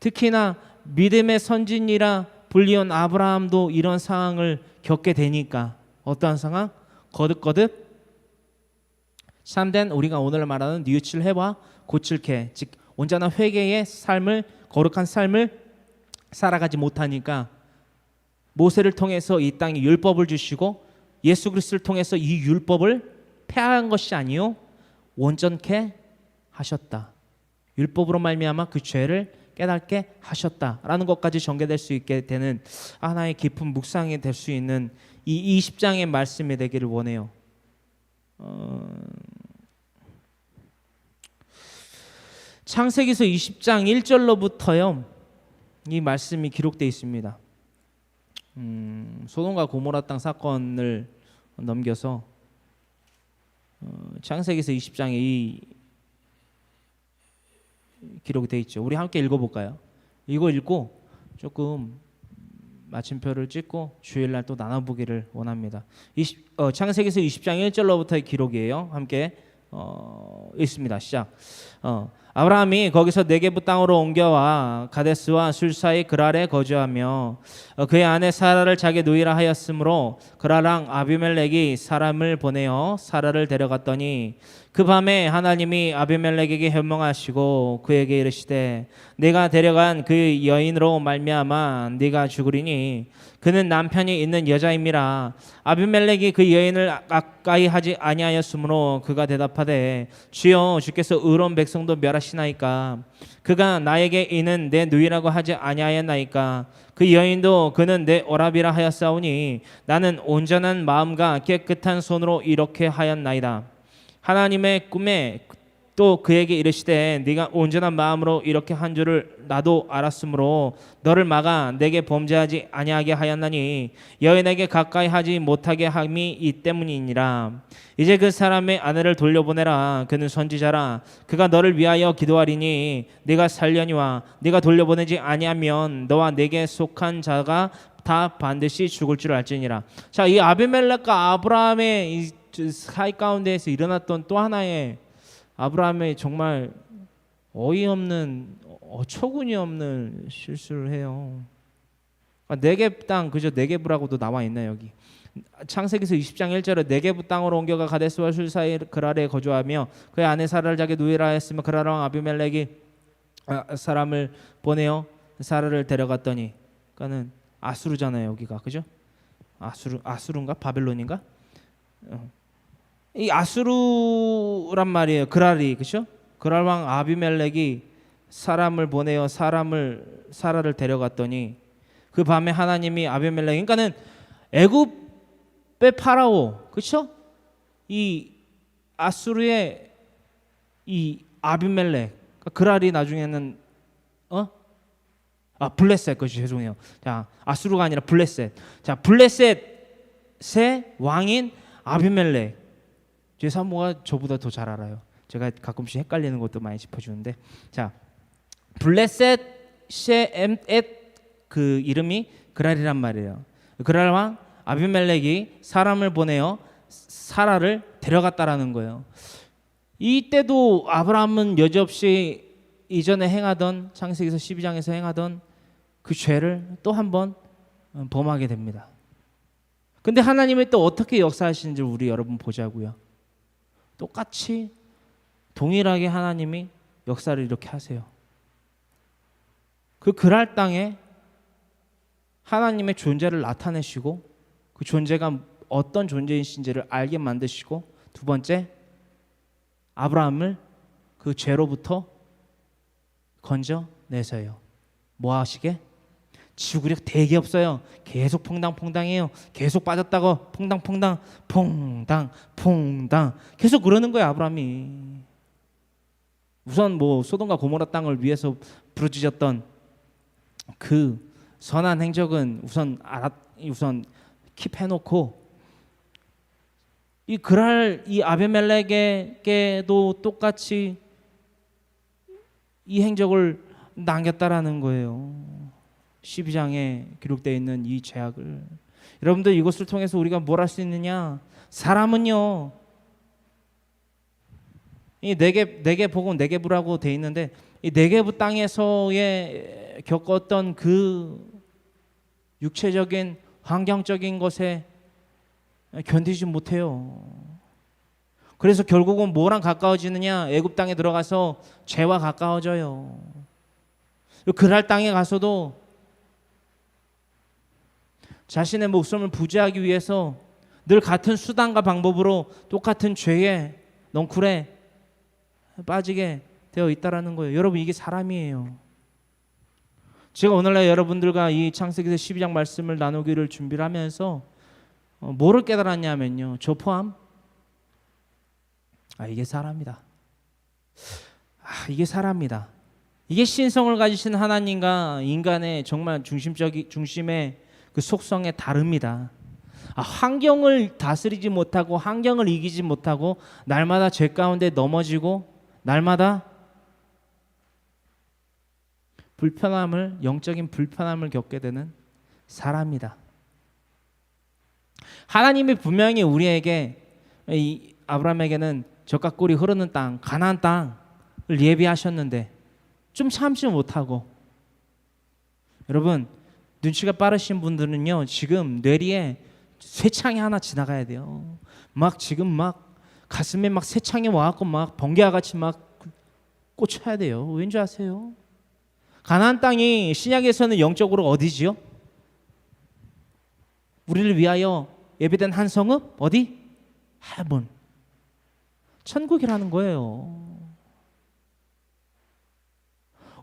특히나 믿음의 선진이라 불리운 아브라함도 이런 상황을 겪게 되니까 어떠한 상황? 거듭 참된 우리가 오늘 말하는 뉘우칠 해와 고칠 개, 즉 온전한 회개의 삶을, 거룩한 삶을 살아가지 못하니까 모세를 통해서 이 땅에 율법을 주시고 예수 그리스도를 통해서 이 율법을 폐하한 것이 아니요 온전케 하셨다. 율법으로 말미암아 그 죄를 깨닫게 하셨다라는 것까지 전개될 수 있게 되는 하나의 깊은 묵상이 될 수 있는 이 20장의 말씀이 되기를 원해요. 창세기서 20장 1절로부터요 이 말씀이 기록되어 있습니다. 소돔과 고모라 땅 사건을 넘겨서 창세기서 20장에 이 기록이 되어 있죠. 우리 함께 읽어볼까요? 이거 읽고 조금 마침표를 찍고 주일날 또 나눠보기를 원합니다. 창세기서 20장 1절로부터의 기록이에요. 함께 읽습니다. 시작. 아브라함이 거기서 네게부 땅으로 옮겨와 가데스와 술 사이 그랄에 거주하며 그의 아내 사라를 자기 누이라 하였으므로 그랄랑 아비멜렉이 사람을 보내어 사라를 데려갔더니 그 밤에 하나님이 아비멜렉에게 현명하시고 그에게 이르시되 내가 데려간 그 여인으로 말미암아 네가 죽으리니 그는 남편이 있는 여자임이라. 아비멜렉이 그 여인을 가까이 하지 아니하였으므로 그가 대답하되 주여 주께서 의로운 백성도 멸하시나이까. 그가 나에게 이는 내 누이라고 하지 아니하였나이까. 그 여인도 그는 내 오라비라 하였사오니 나는 온전한 마음과 깨끗한 손으로 이렇게 하였나이다. 하나님의 꿈에 또 그에게 이르시되 네가 온전한 마음으로 이렇게 한 줄을 나도 알았으므로 너를 막아 내게 범죄하지 아니하게 하였나니 여인에게 가까이 하지 못하게 함이 이 때문이니라. 이제 그 사람의 아내를 돌려보내라. 그는 선지자라. 그가 너를 위하여 기도하리니 네가 살려니와 네가 돌려보내지 아니하면 너와 내게 속한 자가 다 반드시 죽을 줄 알지니라. 자, 이 아비멜렉과 아브라함의 이 사이 가운데에서 일어났던 또 하나의 아브라함의 정말 어이없는 어처구니 없는 실수를 해요. 네겝 땅, 그저 네겝이라고도 나와 있나요 여기? 창세기서 20장 1절에 네겝 땅으로 옮겨가 가데스와 술 사이 그랄에 거주하며 그의 아내 사라를 자기 누이라 하였으며 그랄 왕 아비멜렉이 사람을 보내어 사라를 데려갔더니, 그러니까는 아수르잖아요 여기가, 그죠? 아수르인가 바벨론인가? 이 아수르란 말이에요. 그랄이, 그렇죠? 그랄 왕 아비멜렉이 사람을 보내어 사라를 데려갔더니 그 밤에 하나님이 아비멜렉, 그러니까는 애굽의 파라오, 그렇죠? 이 아수르의 이 아비멜렉, 그랄이 나중에는 블레셋, 그렇죠? 죄송해요. 자, 아수르가 아니라 블레셋. 자, 블레셋의 왕인 아비멜렉. 제 사모가 저보다 더 잘 알아요. 제가 가끔씩 헷갈리는 것도 많이 짚어주는데, 자, 블레셋의 그 이름이 그랄이란 말이에요. 그랄 왕 아비멜렉이 사람을 보내어 사라를 데려갔다라는 거예요. 이때도 아브라함은 여지없이 이전에 행하던 창세기서 12장에서 행하던 그 죄를 또 한 번 범하게 됩니다. 근데 하나님이 또 어떻게 역사하시는지 우리 여러분 보자고요. 똑같이 동일하게 하나님이 역사를 이렇게 하세요. 그 그랄 땅에 하나님의 존재를 나타내시고 그 존재가 어떤 존재이신지를 알게 만드시고, 두 번째 아브라함을 그 죄로부터 건져내서요. 뭐 하시게? 지구력 되게 없어요. 계속 퐁당퐁당해요. 계속 빠졌다고 퐁당퐁당 퐁당 계속 그러는 거예요. 아브라함이. 우선 뭐 소돔과 고모라 땅을 위해서 부르짖었던 그 선한 행적은 우선 킵해놓고 이 그랄 이 아비멜렉에게도 똑같이 이 행적을 남겼다라는 거예요. 12장에 기록되어 있는 이 죄악을. 여러분들 이것을 통해서 우리가 뭘 할 수 있느냐? 사람은요, 이 네게복은 네게부라고 돼 있는데 이 네게부 땅에서의 겪었던 그 육체적인 환경적인 것에 견디지 못해요. 그래서 결국은 뭐랑 가까워지느냐? 애굽 땅에 들어가서 죄와 가까워져요. 그랄 땅에 가서도 자신의 목숨을 부지하기 위해서 늘 같은 수단과 방법으로 똑같은 죄에 넝쿨에 빠지게 되어 있다라는 거예요. 여러분, 이게 사람이에요. 제가 오늘날 여러분들과 이 창세기서 12장 말씀을 나누기를 준비를 하면서 뭐를 깨달았냐면요, 저 포함 이게 사람이다. 이게 사람이다. 이게 신성을 가지신 하나님과 인간의 정말 중심의 그 속성의 다릅니다. 환경을 다스리지 못하고 환경을 이기지 못하고 날마다 죄 가운데 넘어지고 날마다 영적인 불편함을 겪게 되는 사람이다. 하나님이 분명히 우리에게 이 아브라함에게는 젖과 꿀이 흐르는 땅, 가나안 땅을 예비하셨는데 좀 참지 못하고, 여러분 눈치가 빠르신 분들은요 지금 뇌리에 쇠창이 하나 지나가야 돼요. 지금 가슴에 쇠창이 와갖고 번개와 같이 꽂혀야 돼요. 왠지 아세요? 가나안 땅이 신약에서는 영적으로 어디지요? 우리를 위하여 예비된 한 성읍 어디? 헤븐, 천국이라는 거예요.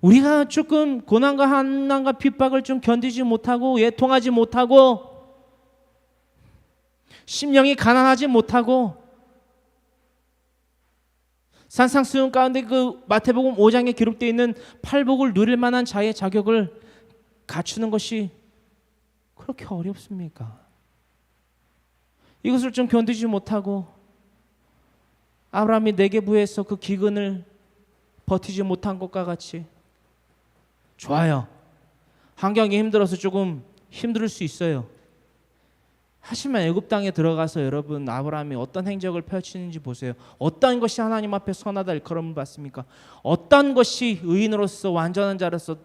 우리가 조금 고난과 한난과 핍박을 좀 견디지 못하고 애통하지 못하고 심령이 가난하지 못하고 산상수훈 가운데 그 마태복음 5장에 기록되어 있는 팔복을 누릴 만한 자의 자격을 갖추는 것이 그렇게 어렵습니까? 이것을 좀 견디지 못하고 아브라함이 네게부에서 그 기근을 버티지 못한 것과 같이, 좋아요, 환경이 힘들어서 조금 힘들 수 있어요. 하지만 애굽 땅에 들어가서 여러분 아브라함이 어떤 행적을 펼치는지 보세요. 어떤 것이 하나님 앞에 선하다 일컬음을 받습니까? 어떤 것이 의인으로서 완전한 자로서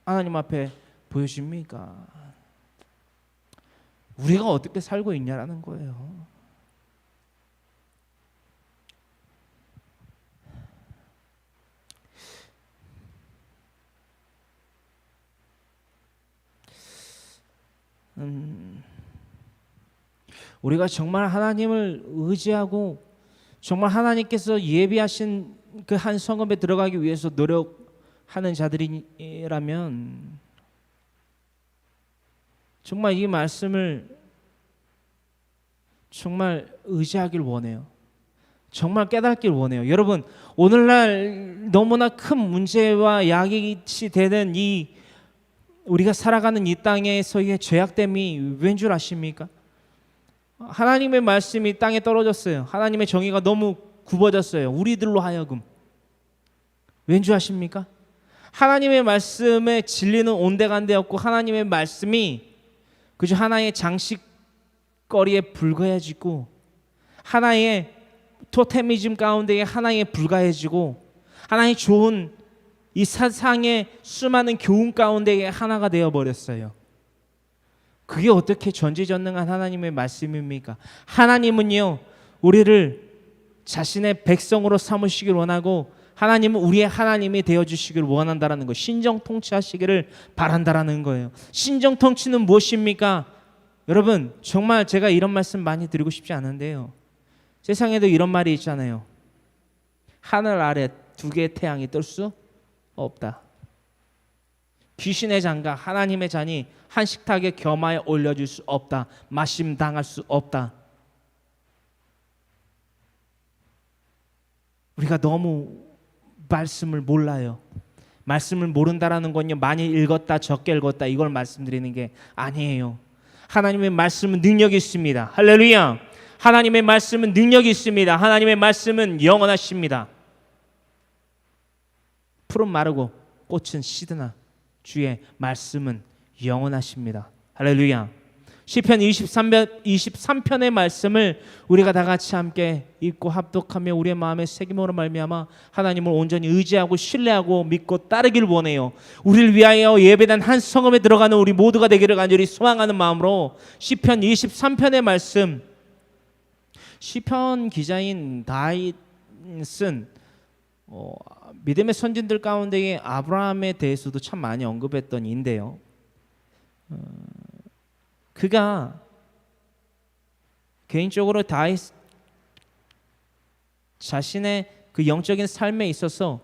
하나님 앞에 보여집니까? 우리가 어떻게 살고 있냐라는 거예요. 우리가 정말 하나님을 의지하고 정말 하나님께서 예비하신 그 한 성읍에 들어가기 위해서 노력하는 자들이라면 정말 이 말씀을 정말 의지하길 원해요. 정말 깨닫길 원해요. 여러분, 오늘날 너무나 큰 문제와 야기치 되는 이 우리가 살아가는 이 땅에서의 죄악됨이 왠 줄 아십니까? 하나님의 말씀이 땅에 떨어졌어요. 하나님의 정의가 너무 굽어졌어요. 우리들로 하여금. 왠 줄 아십니까? 하나님의 말씀에 진리는 온데간데없고 하나님의 말씀이 그저 하나의 장식거리에 불과해지고 하나의 토테미즘 가운데에 하나에 불과해지고 하나의 좋은 이 세상의 수많은 교훈 가운데에 하나가 되어버렸어요. 그게 어떻게 전지전능한 하나님의 말씀입니까? 하나님은요 우리를 자신의 백성으로 삼으시길 원하고 하나님은 우리의 하나님이 되어주시길 원한다라는 거, 신정통치하시기를 바란다라는 거예요. 신정통치는 무엇입니까? 여러분 정말 제가 이런 말씀 많이 드리고 싶지 않은데요, 세상에도 이런 말이 있잖아요. 하늘 아래 두 개의 태양이 뜰 수 없다. 귀신의 장가 하나님의 잔이 한 식탁에 겸하여 올려줄 수 없다. 마심 당할 수 없다. 우리가 너무 말씀을 몰라요. 말씀을 모른다라는 건요, 많이 읽었다 적게 읽었다 이걸 말씀드리는 게 아니에요. 하나님의 말씀은 능력이 있습니다. 할렐루야. 하나님의 말씀은 능력이 있습니다. 하나님의 말씀은 영원하십니다. 풀은 마르고 꽃은 시드나 주의 말씀은 영원하십니다. 할렐루야. 시편 23편의 말씀을 우리가 다 같이 함께 읽고 합독하며 우리의 마음에 새김으로 말미암아 하나님을 온전히 의지하고 신뢰하고 믿고 따르길 원해요. 우리를 위하여 예배단 한 성읍에 들어가는 우리 모두가 되기를 간절히 소망하는 마음으로 시편 23편의 말씀, 시편 기자인 다윗은 믿음의 선진들 가운데에 아브라함에 대해서도 참 많이 언급했던 인데요. 그가 개인적으로 다윗 자신의 그 영적인 삶에 있어서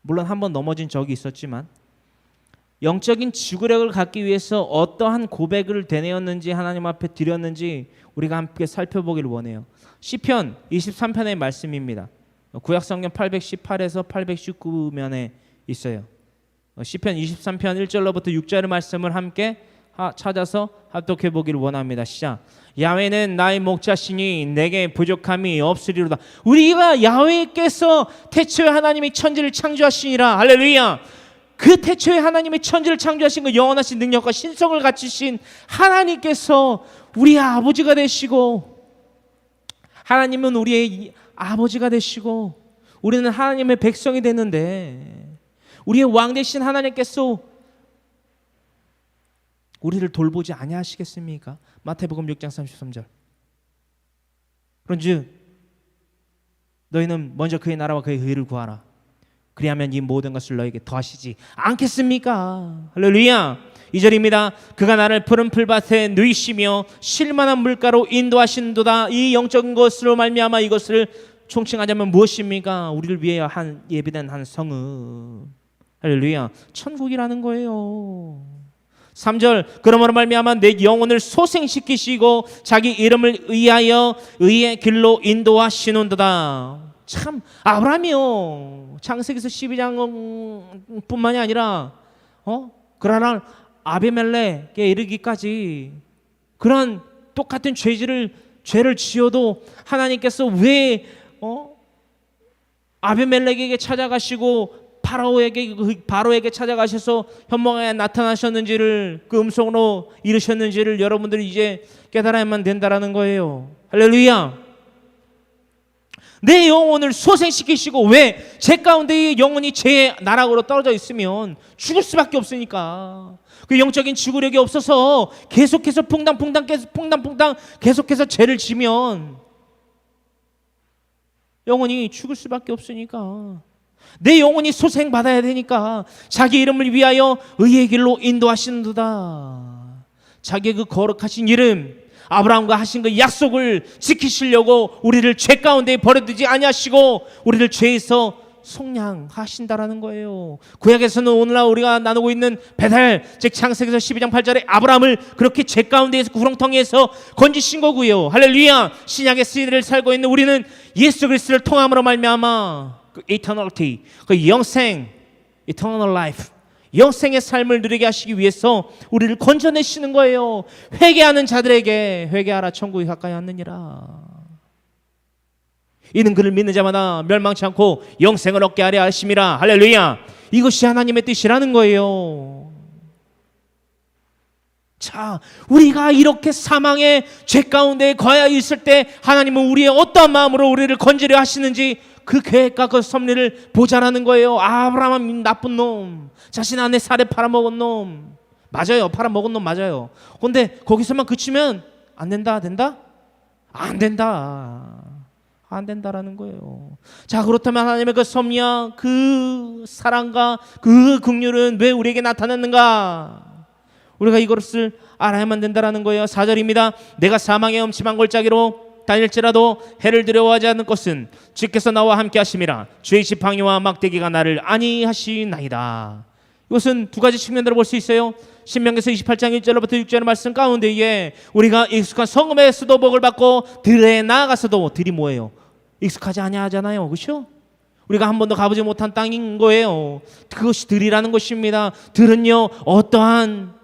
물론 한번 넘어진 적이 있었지만 영적인 지구력을 갖기 위해서 어떠한 고백을 되뇌었는지 하나님 앞에 드렸는지 우리가 함께 살펴보기를 원해요. 시편 23편의 말씀입니다. 구약성경 818에서 819면에 있어요. 시편 23편 1절로부터 6절의 말씀을 함께 찾아서 합독해 보기를 원합니다. 시작. 야훼는 나의 목자시니 내게 부족함이 없으리로다. 우리가 야훼께서 태초에 하나님이 천지를 창조하시니라. 할렐루야. 그 태초에 하나님의 천지를 창조하신 그 영원하신 능력과 신성을 갖추신 하나님께서 우리의 아버지가 되시고, 하나님은 우리의 아버지가 되시고 우리는 하나님의 백성이 됐는데, 우리의 왕 되신 하나님께서 우리를 돌보지 아니하시겠습니까? 마태복음 6장 33절. 그런즉 너희는 먼저 그의 나라와 그의 의를 구하라. 그리하면 이 모든 것을 너에게 더하시지 않겠습니까? 할렐루야. 2절입니다. 그가 나를 푸른 풀밭에 누이시며 쉴만한 물가로 인도하신도다. 이 영적인 것으로 말미암아 이것을 총칭하자면 무엇입니까? 우리를 위해 한 예비된 한 성읍. 할렐루야. 천국이라는 거예요. 3절. 그러므로 말미암아 내 영혼을 소생시키시고 자기 이름을 의하여 의의 길로 인도하시는도다. 참 아브라함이요, 창세기서 12장 뿐만이 아니라 그러나 아비멜렉에 이르기까지 그런 똑같은 죄를 지어도 하나님께서 왜 아비멜렉에게 찾아가시고 바로에게 찾아가셔서 현몽에 나타나셨는지를, 그 음성으로 이르셨는지를 여러분들이 이제 깨달아야만 된다라는 거예요. 할렐루야. 내 영혼을 소생시키시고, 왜? 제 가운데 영혼이 제 나락으로 떨어져 있으면 죽을 수밖에 없으니까. 그 영적인 지구력이 없어서 계속해서 퐁당퐁당 계속해서 죄를 지면 영혼이 죽을 수밖에 없으니까 내 영혼이 소생받아야 되니까 자기 이름을 위하여 의의 길로 인도하시는도다. 자기의 그 거룩하신 이름, 아브라함과 하신 그 약속을 지키시려고 우리를 죄 가운데 버려두지 아니하시고 우리를 죄에서 속량하신다라는 거예요. 구약에서는 오늘날 우리가 나누고 있는 베델, 즉 창세기서 12장 8절에 아브라함을 그렇게 죄 가운데에서 구렁텅이에서 건지신 거고요. 할렐루야. 신약의 시대를 살고 있는 우리는 예수 그리스도를 통함으로 말미암아 그 eternity, 그 영생, eternal life, 영생의 삶을 누리게 하시기 위해서 우리를 건져내시는 거예요. 회개하는 자들에게 회개하라, 천국이 가까이 왔느니라. 이는 그를 믿는 자마다 멸망치 않고 영생을 얻게 하려 하심이라. 할렐루야. 이것이 하나님의 뜻이라는 거예요. 자, 우리가 이렇게 사망의 죄 가운데 거하여 있을 때 하나님은 우리의 어떠한 마음으로 우리를 건지려 하시는지 그 계획과 그 섭리를 보자라는 거예요. 아브라함은 나쁜 놈, 자신 아내 살에 팔아먹은 놈, 맞아요. 팔아먹은 놈 맞아요. 그런데 거기서만 그치면 안 된다? 안 된다. 안 된다라는 거예요. 자, 그렇다면 하나님의 그 섭리와 그 사랑과 그 긍휼은 왜 우리에게 나타났는가? 우리가 이것을 알아야만 된다라는 거예요. 4절입니다. 내가 사망의 음침한 골짜기로 다닐지라도 해를 두려워하지 않는 것은 주께서 나와 함께 하심이라. 주의 지팡이와 막대기가 나를 안위하시나이다. 이것은 두 가지 측면으로 볼 수 있어요. 신명기서 28장 1절부터 6절의 말씀 가운데에 우리가 익숙한 성읍에서도 복을 받고 들에 나아가서도, 들이 뭐예요? 익숙하지 아니하잖아요, 그렇죠? 우리가 한 번도 가보지 못한 땅인 거예요. 그것이 들이라는 것입니다. 들은요, 어떠한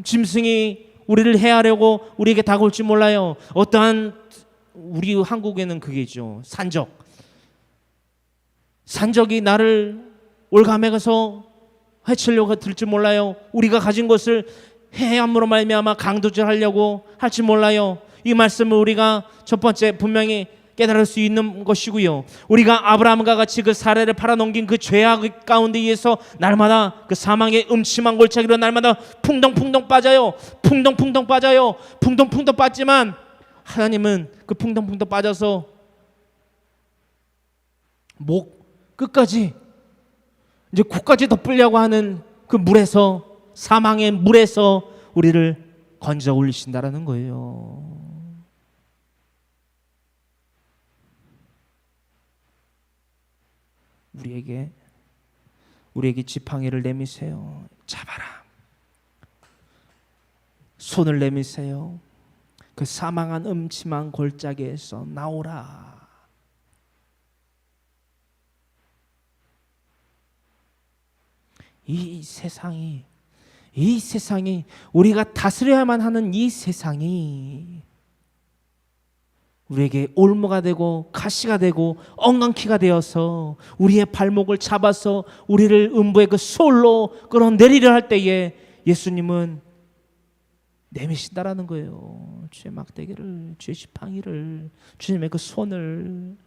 짐승이 우리를 해하려고 우리에게 다가올지 몰라요. 어떠한, 우리 한국에는 그게죠, 산적이 나를 올가매가서 해치려고 들지 몰라요. 우리가 가진 것을 해함으로 말미암아 강도질하려고 할지 몰라요. 이 말씀을 우리가 첫 번째 분명히 깨달을 수 있는 것이고요. 우리가 아브라함과 같이 그 사례를 팔아넘긴 그 죄악 가운데 의해서 날마다 그 사망의 음침한 골짜기로 날마다 풍덩풍덩 빠져요. 풍덩풍덩 빠지만 하나님은 그 풍덩풍덩 빠져서 목 끝까지 이제 코까지 덮으려고 하는 그 물에서, 사망의 물에서 우리를 건져 올리신다라는 거예요. 우리에게 지팡이를 내미세요. 잡아라. 손을 내미세요. 그 사망한 음침한 골짜기에서 나오라. 이 세상이 우리가 다스려야만 하는 이 세상이 우리에게 올무가 되고 가시가 되고 엉겅퀴가 되어서 우리의 발목을 잡아서 우리를 음부의 그 소홀로 끌어내리려 할 때에 예수님은 내미신다라는 거예요. 주의 막대기를, 주의 지팡이를, 주님의 그 손을.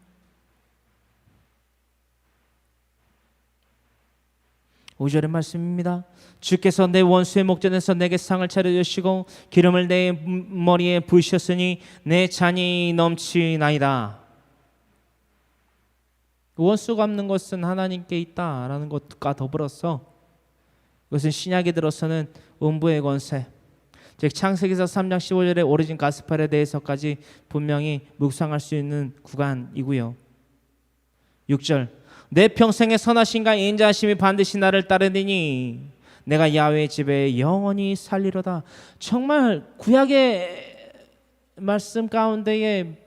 오절의 말씀입니다. 주께서 내 원수의 목전에서 내게 상을 차려주시고 기름을 내 머리에 부으셨으니 내 잔이 넘치나이다. 원수 갚는 것은 하나님께 있다라는 것과 더불어서 이것은 신약에 들어서는 음부의 권세, 즉 창세기서 3장 15절의 오리진 가스펠에 대해서까지 분명히 묵상할 수 있는 구간이고요. 6절, 내 평생의 선하심과 인자하심이 반드시 나를 따르리니 내가 야훼의 집에 영원히 살리로다. 정말 구약의 말씀 가운데에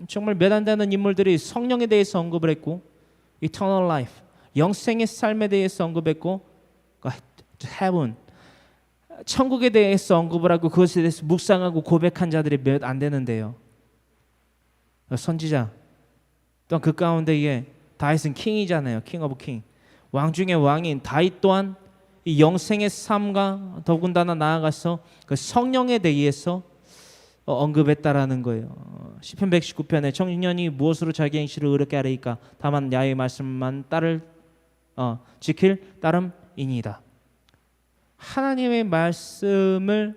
정말 몇 안 되는 인물들이 성령에 대해서 언급을 했고, eternal life, 영생의 삶에 대해서 언급했고, heaven, 천국에 대해서 언급을 하고 그것에 대해서 묵상하고 고백한 자들이 몇 안 되는데요. 선지자 또한 그 가운데에 다윗은 킹이잖아요. 킹 오브 킹, 왕 중의 왕인 다윗 또한 이 영생의 삶과 더군다나 나아가서 그 성령에 대해서 언급했다라는 거예요. 시편 119편에 청년이 무엇으로 자기 행실을 의롭게 하리이까? 다만 야훼의 말씀만 지킬 따름이니이다. 하나님의 말씀을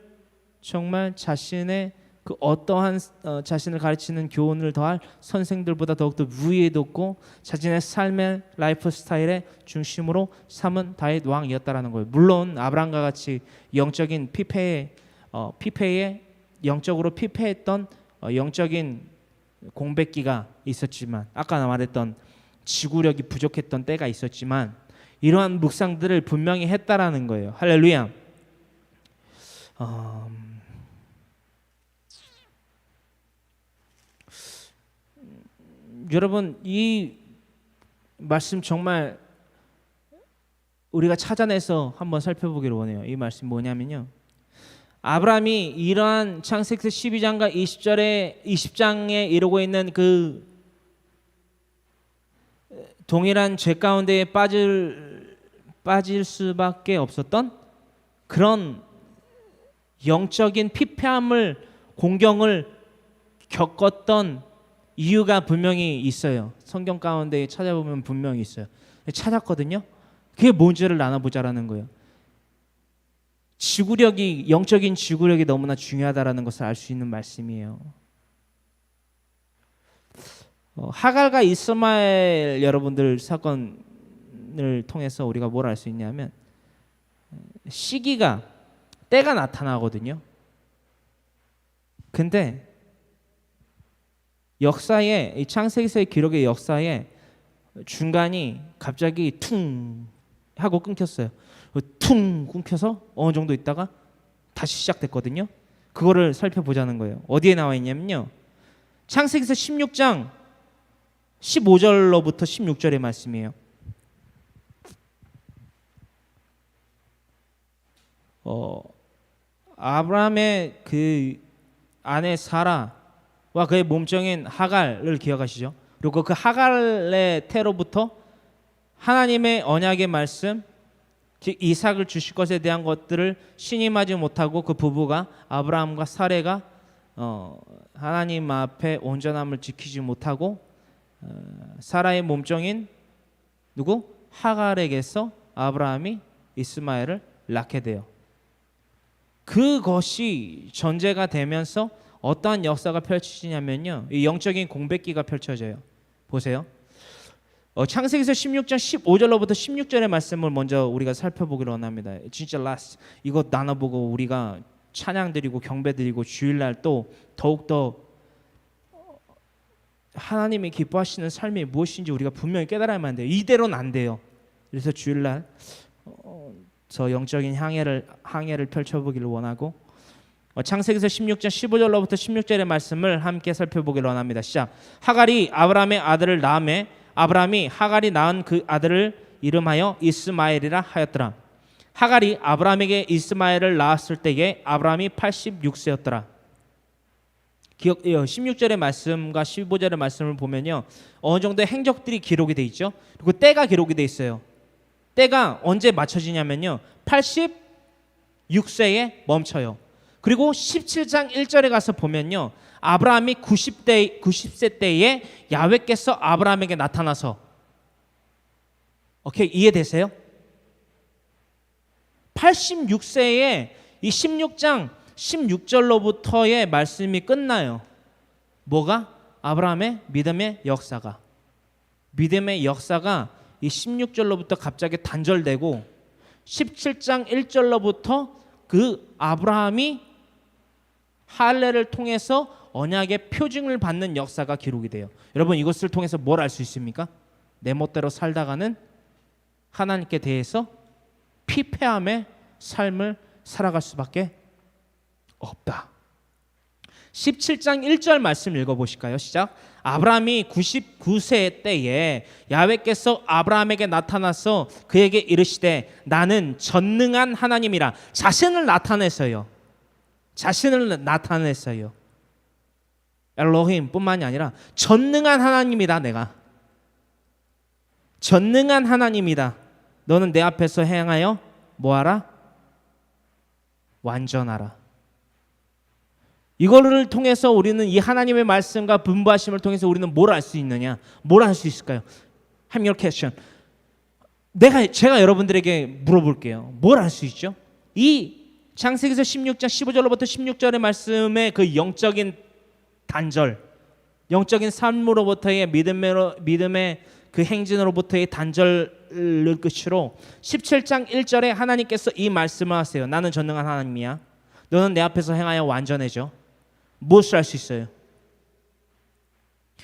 정말 자신의 그 어떠한 자신을 가르치는 교훈을 더할 선생들보다 더욱더 위에 뒀고 자신의 삶의 라이프 스타일의 중심으로 삼은 다윗 왕이었다라는 거예요. 물론 아브라함과 같이 영적인 피폐에 영적으로 피폐했던 영적인 공백기가 있었지만, 아까 말했던 지구력이 부족했던 때가 있었지만 이러한 묵상들을 분명히 했다라는 거예요. 할렐루야. 여러분, 이 말씀 정말 우리가 찾아내서 한번 살펴보기를 원해요. 이 말씀 뭐냐면요, 아브라함이 이러한 창세기 12장과 20장에 이루고 있는 그 동일한 죄 가운데에 빠질 수밖에 없었던 그런 영적인 피폐함을, 공경을 겪었던 이유가 분명히 있어요. 성경 가운데 찾아보면 분명히 있어요. 찾았거든요. 그게 뭔지를 나눠보자라는 거예요. 지구력이, 영적인 지구력이 너무나 중요하다라는 것을 알 수 있는 말씀이에요. 하갈과 이스마엘 여러분들 사건을 통해서 우리가 뭘 알 수 있냐면 시기가, 때가 나타나거든요. 근데 역사에 이 창세기서의 기록의 역사에 중간이 갑자기 퉁 하고 끊겼어요. 퉁 끊겨서 어느 정도 있다가 다시 시작됐거든요. 그거를 살펴보자는 거예요. 어디에 나와 있냐면요. 창세기서 16장 15절로부터 16절의 말씀이에요. 아브라함의 그 아내 사라와 그의 몸종인 하갈을 기억하시죠? 그리고 그 하갈의 태로부터 하나님의 언약의 말씀, 즉 이삭을 주실 것에 대한 것들을 신임하지 못하고 그 부부가 아브라함과 사레가 하나님 앞에 온전함을 지키지 못하고 사라의 몸종인 누구? 하갈에게서 아브라함이 이스마엘을 낳게 돼요. 그것이 전제가 되면서 어떠한 역사가 펼쳐지냐면요, 이 영적인 공백기가 펼쳐져요. 보세요. 창세기서 16장 15절로부터 16절의 말씀을 먼저 우리가 살펴보기로 원합니다. 진짜 라스트 이거 나눠보고 우리가 찬양 드리고 경배 드리고 주일날 또 더욱더 하나님이 기뻐하시는 삶이 무엇인지 우리가 분명히 깨달아야만 돼요. 이대로는 안 돼요. 그래서 주일날 저 영적인 항해를 펼쳐보기를 원하고, 창세기서 16장 15절로부터 16절의 말씀을 함께 살펴보기를 원합니다. 시작. 하갈이 아브라함의 아들을 낳음에 아브라함이 하갈이 낳은 그 아들을 이름하여 이스마엘이라 하였더라. 하갈이 아브라함에게 이스마엘을 낳았을 때에 아브라함이 86세였더라. 16절의 말씀과 15절의 말씀을 보면요, 어느 정도의 행적들이 기록이 돼 있죠. 그리고 때가 기록이 돼 있어요. 때가 언제 맞춰지냐면요, 86세에 멈춰요. 그리고 17장 1절에 가서 보면요, 아브라함이 90세 때에 야훼께서 아브라함에게 나타나서, 오케이, 이해되세요? 86세에 이 16장 16절로부터의 말씀이 끝나요. 뭐가? 아브라함의 믿음의 역사가 이 16절로부터 갑자기 단절되고 17장 1절로부터 그 아브라함이 할례를 통해서 언약의 표징을 받는 역사가 기록이 돼요. 여러분, 이것을 통해서 뭘 알 수 있습니까? 내 멋대로 살다가는 하나님께 대해서 피폐함의 삶을 살아갈 수밖에 없다. 17장 1절 말씀 읽어보실까요? 시작. 아브라함이 99세 때에 야훼께서 아브라함에게 나타나서 그에게 이르시되 나는 전능한 하나님이라. 자신을 나타냈어요. 엘로힘 뿐만이 아니라 전능한 하나님이다. 내가 전능한 하나님이다. 너는 내 앞에서 행하여 뭐하라? 완전하라. 이거를 통해서 우리는 이 하나님의 말씀과 분부하심을 통해서 우리는 뭘 알 수 있느냐? 뭘 할 수 있을까요? I'm your question. 제가 여러분들에게 물어볼게요. 뭘 할 수 있죠? 이 창세기서 16장 15절로부터 16절의 말씀의 그 영적인 단절, 영적인 삶으로부터의 믿음의 그 행진으로부터의 단절을 끝으로 17장 1절에 하나님께서 이 말씀을 하세요. 나는 전능한 하나님이야. 너는 내 앞에서 행하여 완전해져. 무엇을 할 수 있어요?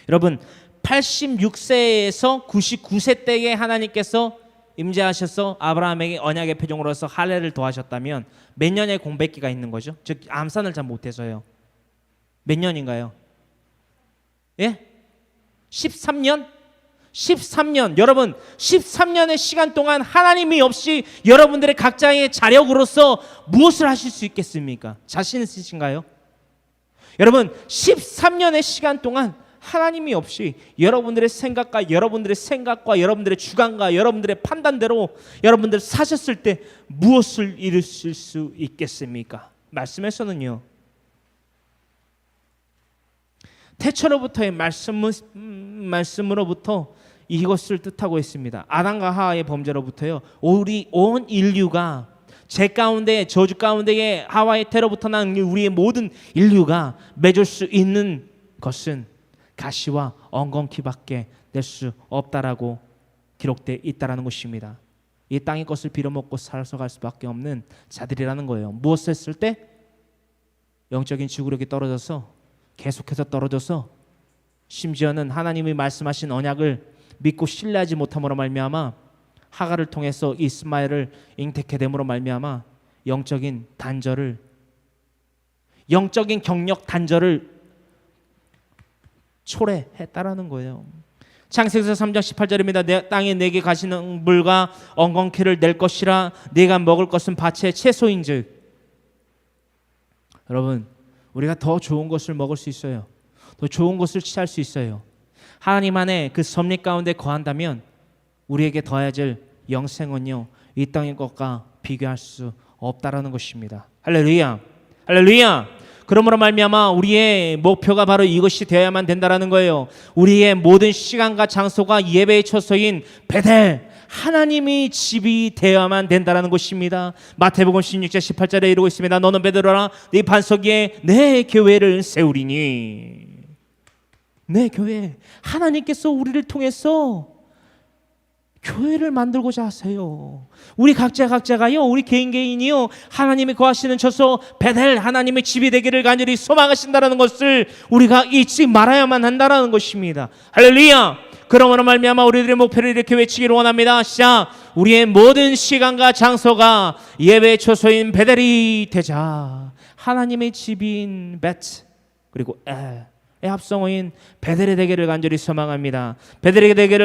여러분, 86세에서 99세 때에 하나님께서 임재하셔서 아브라함에게 언약의 표징으로서 할례를 더하셨다면 몇 년의 공백기가 있는 거죠? 즉 암산을 잘 못해서요. 몇 년인가요? 예? 13년? 13년. 여러분, 13년의 시간 동안 하나님이 없이 여러분들의 각자의 자력으로서 무엇을 하실 수 있겠습니까? 자신 있으신가요? 여러분, 13년의 시간 동안 하나님이 없이 여러분들의 생각과 여러분들의 주관과 여러분들의 판단대로 여러분들 사셨을 때 무엇을 이루실 수 있겠습니까? 말씀에서는요, 태초로부터의 말씀으로부터 이것을 뜻하고 있습니다. 아담과 하와의 범죄로부터요, 우리 온 인류가 죄 가운데, 저주 가운데에 하와의 태로부터 난 우리의 모든 인류가 맺을 수 있는 것은 가시와 엉겅퀴밖에 낼 수 없다라고 기록되어 있다라는 것입니다. 이 땅의 것을 빌어먹고 살아갈 수밖에 없는 자들이라는 거예요. 무엇을 했을 때? 영적인 지구력이 떨어져서 계속해서 떨어져서 심지어는 하나님이 말씀하신 언약을 믿고 신뢰하지 못함으로 말미암아 하갈을 통해서 이스마엘을 잉태케 됨으로 말미암아 영적인 경력 단절을 초래했다라는 거예요. 창세기서 3장 18절입니다. 내 땅에 내게 가시는 물과 엉겅퀴를 낼 것이라 네가 먹을 것은 밭의 채소인즉. 여러분, 우리가 더 좋은 것을 먹을 수 있어요. 더 좋은 것을 취할 수 있어요. 하나님 안에 그 섭리 가운데 거한다면 우리에게 더해질 영생은요, 이 땅의 것과 비교할 수 없다라는 것입니다. 할렐루야, 할렐루야. 그러므로 말미암아 우리의 목표가 바로 이것이 되어야만 된다라는 거예요. 우리의 모든 시간과 장소가 예배의 처소인 베델, 하나님이 집이 되어야만 된다라는 것입니다. 마태복음 16장 18절에 이루고 있습니다. 너는 베드로라, 네 반석 위에 내 교회를 세우리니. 내 교회, 하나님께서 우리를 통해서 교회를 만들고자 하세요. 우리 각자가요, 우리 개인이요, 하나님이 거하시는 처소 베델, 하나님의 집이 되기를 간절히 소망하신다는 것을 우리가 잊지 말아야만 한다는 것입니다. 할렐루야. 그러므로 말미암아 우리들의 목표를 이렇게 외치기를 원합니다. 시작. 우리의 모든 시간과 장소가 예배의 처소인 베델이 되자. 하나님의 집인 베트 그리고 합성어인 베델이 되기를 간절히 소망합니다. 베델이 되기를